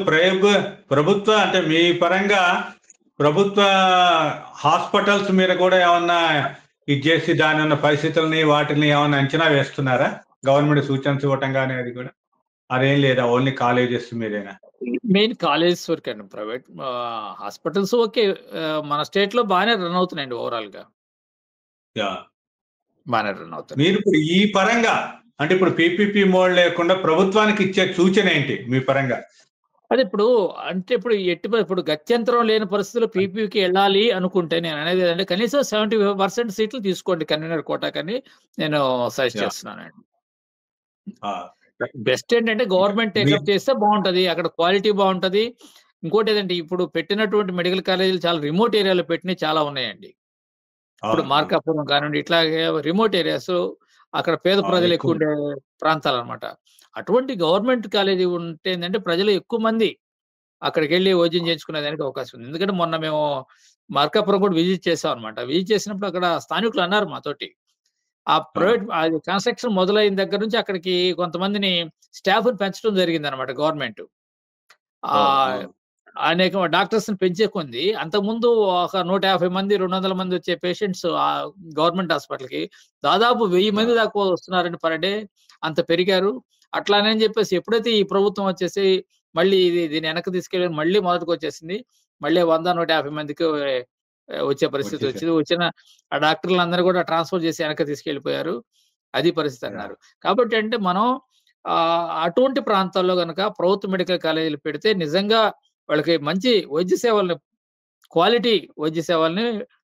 ప్రభుత్వ అంటే మీ పరంగా ప్రభుత్వ హాస్పిటల్స్ మీద కూడా ఏమన్నా ఇది జేసి దానున్న పరిస్థితుల్ని, వాటిల్ని ఏమన్నా అంచనా వేస్తున్నారా? గవర్నమెంట్ సూచనలు ఇవ్వటం గాని అది కూడా? అదేం లేదా? ఓన్లీ కాలేజెస్ మీదేనా? మెయిన్ కాలేజెస్ వరకేనండి. Private hospitals okay. మన స్టేట్‌లో బానే రన్ అవుతున్నాయండి ఓవరాల్‌గా. యాహ్! బానే రన్ అవుతున్నాయి. మీరిప్పుడు ఈ పరంగా అంటే ఇప్పుడు పీపీపీ మోడ్ లేకుండా ప్రభుత్వానికి ఇచ్చే సూచనేంటి మీ పరంగా? అదే ఇప్పుడు అంటే ఇప్పుడు ఇప్పుడు గత్యంతరం లేని పరిస్థితిలో పీపీకి ఎళ్ళాలి అనుకుంటే నేననేదేంటంటే కనీసం 75% సీట్లు తీసుకోండి కన్వీనర్ కోటాకని నేను సజెస్ట్ యాహ్! చేస్తున్నానండి. ఆ! బెస్ట్ ఏంటంటే గవర్నమెంట్ మీ టేకప్ చేస్తే బావుంటది. అక్కడ క్వాలిటీ బావుంటది. ఇంకోటేదంటే ఇప్పుడు పెట్టినటువంటి మెడికల్ కాలేజీలు చాలా రిమోట్ ఏరియాలో పెట్టినయి చాలా ఉన్నాయండి. ఇప్పుడు అవును. అవును. మార్కాపురం కానివ్వండి, ఇట్లాగే రిమోట్ ఏరియాస్ అక్కడ పేద అవును. ప్రజలు ఎక్కువ ఎక్కువుండే ప్రాంతాలనమాట. అటువంటి గవర్నమెంట్ కాలేజీ ఉంటే ఏందంటే ప్రజలు ఎక్కువ మంది అక్కడికెళ్ళి వైద్యం చేయించుకునేదానికి అవకాశం ఉంది. ఎందుకంటే మొన్న మేము మార్కాపురం కూడా విజిట్ చేసామనమాట. విజిట్ చేసినప్పుడు అక్కడ స్థానికులు అన్నారు మాతోటి. ఆ! అది కన్‌స్ట్రక్షన్ మొదలైన దగ్గర నుంచి అక్కడికి కొంతమందిని స్టాఫ్‌ని పెంచడం జరిగిందనమాట గవర్నమెంట్. ఓహ్! ఆహ్, ఓహ్! అనేక డాక్టర్స్‌ని పెంచే కొంది అంతకుముందు ఒక 150 మంది, 200 మంది వచ్చే పేషెంట్స్ గవర్నమెంట్ హాస్పిటల్‌కి దాదాపు 1000 మంది యాహ్! దాకా వస్తున్నారండి పర్ డే. అంత పెరిగారు. అట్లానని చెప్పేసి ఎప్పుడైతే ఈ ప్రభుత్వం వచ్చేసి మళ్ళీ దీన్ని వెనక్కి తీసుకెళ్ళి మళ్ళీ మొదటికొచ్చేసింది. మళ్ళీ 100, 150 మందికి వచ్చే పరిస్థితి వచ్చేసారు. వచ్చింది. వచ్చిన ఆ డాక్టర్‌లందరూ కూడా ట్రాన్స్‌ఫర్ చేసి వెనక్కి తీసుకెళ్ళిపోయారు. అది పరిస్థితి అన్నారు. యాహ్! కాబట్టి అంటే మనం అటువంటి ప్రాంతాల్లో గనక ప్రభుత్వ మెడికల్ కాలేజీలు పెడితే నిజంగా వాళ్ళకి మంచి వైద్య సేవలను క్వాలిటీ వైద్య సేవల్ని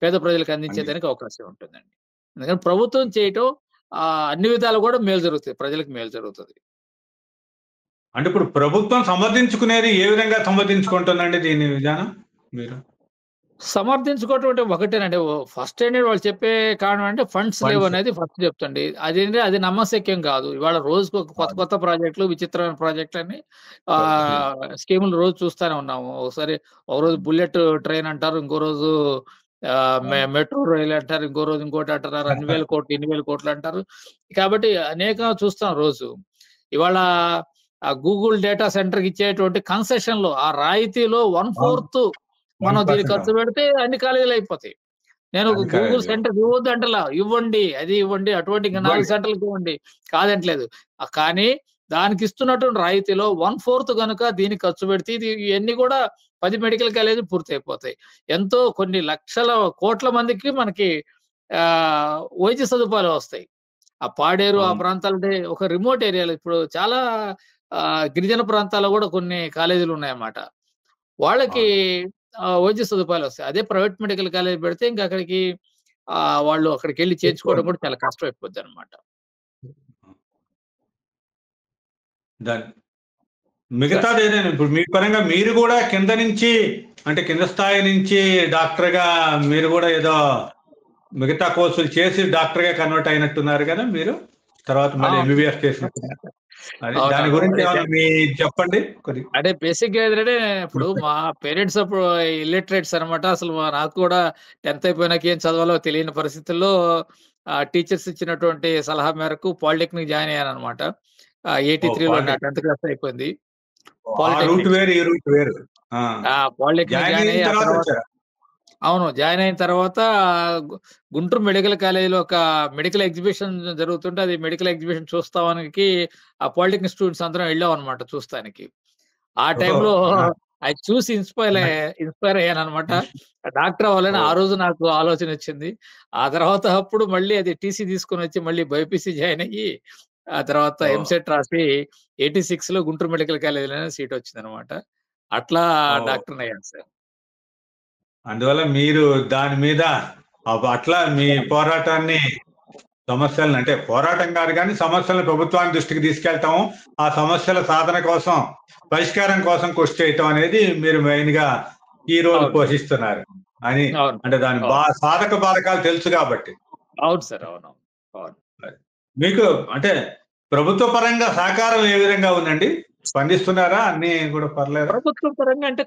పేద ప్రజలకు అండి. అందించేదానికి అవకాశం ఉంటుందండి. అందుకని ప్రభుత్వం చేయటం అన్ని విధాలు కూడా మేలు జరుగుతాయి. ప్రజలకు మేలు జరుగుతది. అంటే ఇప్పుడు ప్రభుత్వం సమర్థించుకునేది ఏ విధంగా సమర్థించుకుంటుందండి దీని విధానం మీరు? సమర్థించుకోవటం అంటే ఒకటేనండి. ఫస్ట్ ఏంటంటే వాళ్ళు చెప్పే కారణం అంటే ఫండ్స్ ఫండ్స్. లేవనేది ఫస్ట్ చెప్తండి. అది నమ్మశక్యం కాదు. ఇవాళ రోజుకొక కొత్త అవును. కొత్త ప్రాజెక్టులు, విచిత్రమైన ప్రాజెక్టులని వస్తున్నాయి. స్కీములు రోజు చూస్తానే ఉన్నాము. ఒకసారి ఒక రోజు బుల్లెట్ ట్రైన్ అంటారు. ఇంకో రోజు అవును. మెట్రో రైల్ అంటారు. ఇంకో రోజు ఇంకోటి అంటున్నారు. అన్ని వేల కోట్లు, ఇన్ని వేల కోట్లు అంటారు. కాబట్టి అనేకంగా చూస్తాం రోజు. ఇవాళ గూగుల్ డేటా సెంటర్‌కి ఇచ్చేటువంటి కన్సెషన్‌లో ఆ రాయితీలో అవును. 1/4 మనం దీనికి 1% ఖర్చు పెడితే అన్ని కాలేజీలు అయిపోతాయి. నేను అన్ని గూగుల్ కాలేజీలు. సెంటర్ ఇవ్వద్దు అంటలా. ఇవ్వండి. అది ఇవ్వండి. అటువంటి ఇంకా 4 ఇవ్వండి. సెంటర్‌లకి ఇవ్వండి. కాదంటలేదు. కానీ దానికిస్తున్నటువంటి రాయితీలో 1/4 గనుక దీనికి ఖర్చు పెడితే ఇయన్నీ కూడా 10 మెడికల్ కాలేజీలు పూర్తయిపోతాయి. ఎంతో కొన్ని లక్షల, కోట్ల మందికి మనకి వైద్య సదుపాయాలు వస్తాయి. ఆ పాడేరు ఆ అవును. ప్రాంతాలంటే ఒక రిమోట్ ఏరియాలో ఇప్పుడు చాలా గిరిజన ప్రాంతాల్లో గూడా కొన్ని కాలేజీలున్నాయన్నమాట. వాళ్ళకి అవును. వైద్య సదుపాయాలొస్తాయి. అదే ప్రైవేట్ మెడికల్ కాలేజ్ పెడితే ఇంక అక్కడికి వాళ్ళు అక్కడికెళ్లి ఎక్కువ. చేర్చుకోవడం కూడా చాలా కష్టమైపోద్దనమాట. దాని సార్ మిగతాదేదైనా ఇప్పుడు మీ పరంగా మీరు గూడా కింద నుంచి అంటే కింద స్థాయి నుంచి డాక్టర్‌గా మీరు గూడా ఏదో మిగతా కోర్సులు చేసి డాక్టర్‌గా కన్వర్ట్ అయినట్టున్నారు గదా మీరు? తర్వాత ఆ! మళ్ళీ ఎంబీబీఎస్ చేసినట్టు. అది దాని అవునవును. గురించి అదే ఏమన్నా చెప్పండి కొద్దిగా. అంటే బేసిక్‌గా ఏంటంటే ఇప్పుడు మా పేరెంట్స్ అప్పుడు ఇల్లిటరేట్స్ అనమాట. అసలు నాకు కూడా 10థ్ అయిపోయినాక ఏం చదవాలో తెలియని పరిస్థితుల్లో టీచర్స్ ఇచ్చినటువంటి సలహా మేరకు పాలిటెక్నిక్ జాయిన్ అయ్యాననమాట. ఓహ్! 83లో నా పాలిటెక్నిక్. 10థ్ క్లాస్ అయిపోయింది. ఆ రూట్ పాలిటెక్నిక్. వేరు, ఈ రూట్ వేరు. ఆ! పాలిటెక్నిక్ జాయిన్ జాయిన్ అయిన అయ్యి ఆ తర్వాత తర్వాత వచ్చారా? అవును. జాయిన్ అయిన తర్వాత గు గుంటూరు మెడికల్ కాలేజ్‌లో ఒక మెడికల్ ఎగ్జిబిషన్ జరుగుతుంటే, అది మెడికల్ ఎగ్జిబిషన్ చూస్తానికి ఆ పాలిటెక్నిక్ స్టూడెంట్స్ అందరం ఎళ్ళామనమాట చూస్తానికి. ఆ ఓహో! టైంలో ఆ! అది చూసి ఇన్‌స్పైర్ అయ్యాననమాట. డాక్టర్ అవ్వాలని ఆ ఓహ్! రోజు నాకు ఆలోచనొచ్చింది. ఆ తర్వాత అప్పుడు మళ్ళీ అది టీసీ తీసుకొనొచ్చి మళ్ళీ బైపీసీ జాయిన్ అయ్యి, ఆ తర్వాత ఓహ్! ఎంసెట్ రాసి 86లో గుంటూరు మెడికల్ కాలేజ్‌లోనే సీటొచ్చిందనమాట. అట్లా ఓహ్! డాక్టర్‌నయ్యాను సార్. అందువల్ల మీరు దాని మీద అట్లా మీ పోరాటాన్ని సమస్యలను అంటే పోరాటం కాదు గానీ, సమస్యలను ప్రభుత్వాన్ని దృష్టికి తీసుకెళ్తాము. ఆ సమస్యల సాధన కోసం, పరిష్కారం కోసం కృషి చేయటం అనేది మీరు మెయిన్‌గా ఈ రోల్ అవును. పోషిస్తున్నారు అని అవును అంటే సార్. దాని అవును. సాధక బాధకాలు తెలుసు కాబట్టి. అవును సార్. అవునవును. అవును. అది. మీకు అంటే ప్రభుత్వ పరంగా సహకారం ఏ విధంగా ఉందండి? స్పందిస్తున్నారా? అన్నీ కూడా పర్లేదా? ప్రభుత్వం పరంగా అంటే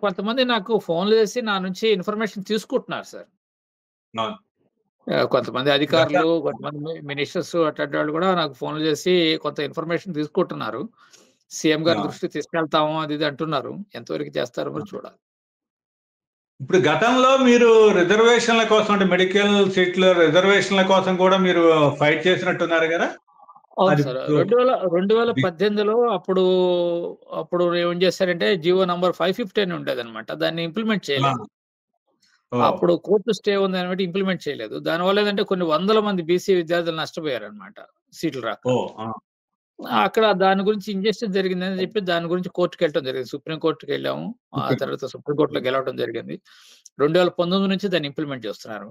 కొంతమంది నాకు ఫోన్‌లు చేసి నా నుంచి ఇన్ఫర్మేషన్ తీసుకుంటున్నారు సార్. అవును. కొంతమంది గత అధికారులు, కొంతమంది మినిస్టర్స్ అట్లాంటి వాళ్ళు కూడా నాకు ఫోన్‌లు చేసి కొంత ఇన్ఫర్మేషన్ తీసుకుంటున్నారు. సీఎం గారి ఆ! దృష్టికి తీసుకెళ్తాము అది ఇది అంటున్నారు. ఎంతవరకు చేస్తారో మరి చూడాలి. ఇప్పుడు గతంలో మీరు రిజర్వేషన్‌ల కోసం అంటే మెడికల్ సీట్‌ల రిజర్వేషన్‌ల కోసం కూడా మీరు ఫైట్ చేసినట్టున్నారు గదా! అవును అది సార్. ఇప్పుడు 2018లో అప్పుడు ఏం చేశారంటే జీవో నంబర్ 550 అని ఉండేదన్నమాట. దాన్ని ఇంప్లిమెంట్ ఆ! చేయలేదు. ఓహ్! అప్పుడు కోర్టు స్టే ఉందనమాట ఇంప్లిమెంట్ చేయలేదు. దానివల్ల ఏందంటే కొన్ని వందల మంది బీసీ విద్యార్థులు నష్టపోయారనమాట. సీట్లు రాక. ఓహ్! ఆ! అక్కడ దాని గురించి ఇంజస్టిస్ జరిగిందని చెప్పి దాని గురించి కోర్ట్‌కెళ్ళటం జరిగింది. సుప్రీం కోర్ట్‌కెళ్ళాము. ఆ ఓకే. తర్వాత సుప్రీం కోర్ట్‌లో గెలవడం జరిగింది. 2019 నుంచి దాన్ని ఇంప్లిమెంట్ చేస్తున్నారు.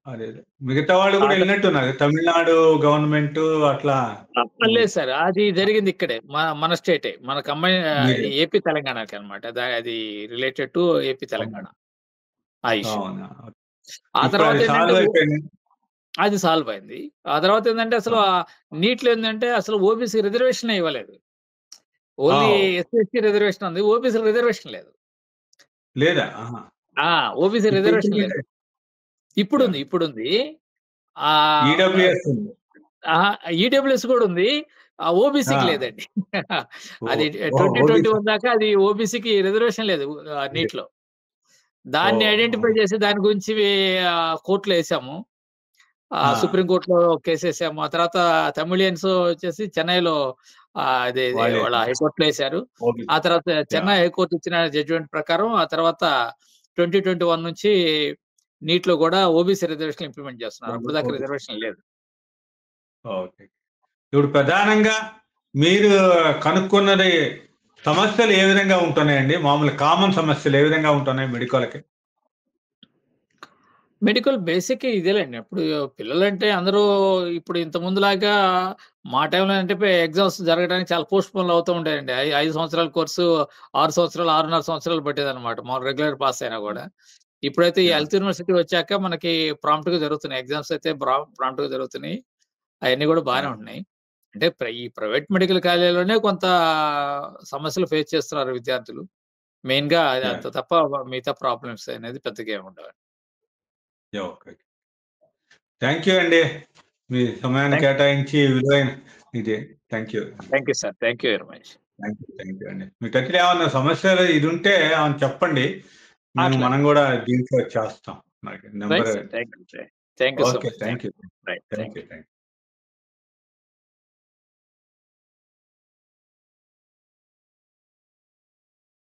అదే. అదే. మిగతా వాళ్ళు ఆ గూడా త ఎళ్ళినట్టున్నారు. తమిళనాడు గవర్నమెంటు అట్లా హ్మ్. లేదు సార్. అది జరిగింది ఇక్కడే. మన స్టేటే. మన కంబైన్ మీరే. ఏపీ, తెలంగాణకనమాట. అది రిలేటెడ్ టు ఏపీ, తెలంగాణ. అవును. ఆ ఇష్యూ. అవునా! ఆ ఇప్పుడు తర్వాత అది ఏంటంటే సాల్వ్ అయిపోయింది. అది సాల్వ్ అయింది. ఆ తర్వాత ఏందంటే అసలు నీట్‌లో ఏందంటే అసలు ఓబీసీ రిజర్వేషనే ఇవ్వలేదు. ఆ! ఓన్లీ ఎస్సీ, ఎస్టీ రిజర్వేషన్ ఉంది. ఓబీసీ రిజర్వేషన్ లేదు. లేదా? ఆహా! ఆ! ఓబీసీ ఇప్పుడు రిజర్వేషన్ ఇంప్లిమెంట్ లేదు. యాహ్! ఇప్పుడుంది. ఆహ్, ఈడబ్ల్యూఎస్ ఉంది. అహా! ఈడబ్ల్యూఎస్ కూడా ఉంది. ఓబీసీకి ఆ! లేదండి. అది ఓహ్! ఓహ్! ఓబీసీ 2021 దాకా అది ఓబీసీకి రిజర్వేషన్ లేదు లే నీట్‌లో. దాన్ని ఓహ్! ఐడెంటిఫై ఓహ్! చేసి దాని గురించి కోర్ట్‌లో ఏసాము. ఆ! సుప్రీం కోర్ట్‌లో కేసేసాము. ఆ తర్వాత తమిళియన్స్ వచ్చేసి చెన్నైలో అదేది వాళ్ళ వాళ్ళేసారు. హైకోర్ట్‌లో ఏసారు. ఆ ఓబీసీ. తర్వాత యాహ్! చెన్నై హైకోర్ట్ ఇచ్చిన జడ్జిమెంట్ ప్రకారం ఆ తర్వాత 2021 నుంచి నీట్‌లో గూడా ఓబీసీ రిజర్వేషన్ ఇంప్లిమెంట్ చేస్తున్నారు. అప్పటిదాకా ఓబీసీ. రిజర్వేషన్ లేదు. ఓకే. ఇప్పుడు ప్రధానంగా మీరు కనుక్కున్నది సమస్యలు ఏ విధంగా ఉంటున్నాయండి? మామూలు కామన్ సమస్యలు ఏ విధంగా ఉంటున్నాయి మెడికల్‌కి? Medical basic ఇదేలేండి. ఇప్పుడు పిల్లలంటే అందరూ ఇప్పుడు ఇంతకుముందులాగా మా టైంలో అంటే ఎగ్జామ్స్ జరగడానికి చాలా పోస్ట్‌పోన్‌లు అవుతూ ఉండేయండి. 5 సంవత్సరాల కోర్సు 6 సంవత్సరాలు, 6.5 సంవత్సరాలు పట్టేదన్నమాట. మాములు రెగ్యులర్ పాస్ అయినా గూడా. ఇప్పుడైతే ఈ యాహ్! హెల్త్ యూనివర్సిటీ వచ్చాక మనకి ప్రాంప్ట్‌గా జరుగుతున్నాయి. ఎగ్జామ్స్ అయితే ప్రాంప్ట్‌గా జరుగుతున్నాయి. అయన్నీ గూడా బానే యాహ్! ఉంటున్నాయి. అంటే ఈ ప్రైవేట్ మెడికల్ కాలేజీలోనే కొంత సమస్యలు ఫేస్ చేస్తున్నారు విద్యార్థులు. మెయిన్‌గా అది యాహ్! అంత తప్ప మిగతా ప్రాబ్లమ్స్ అనేది పెద్దగా ఏముండవండి. యాహ్! ఓకే. థాంక్ యూ అండి. మీ సమయాన్ని థాంక్ కేటాయించి విలువైన ఇది thank you. Thank you sir. Thank you very much. Thank you అండి. మీ దగ్గర ఏమన్నా సమస్యలు ఇదుంటే చెప్పండి. మనం అట్లాగే. గూడా దీంట్లో చేస్తాం. నాకు right number sir. Thank you. Thank you so okay. Much. Thank thank you. You. Right. Thank thank you. You. Thank you.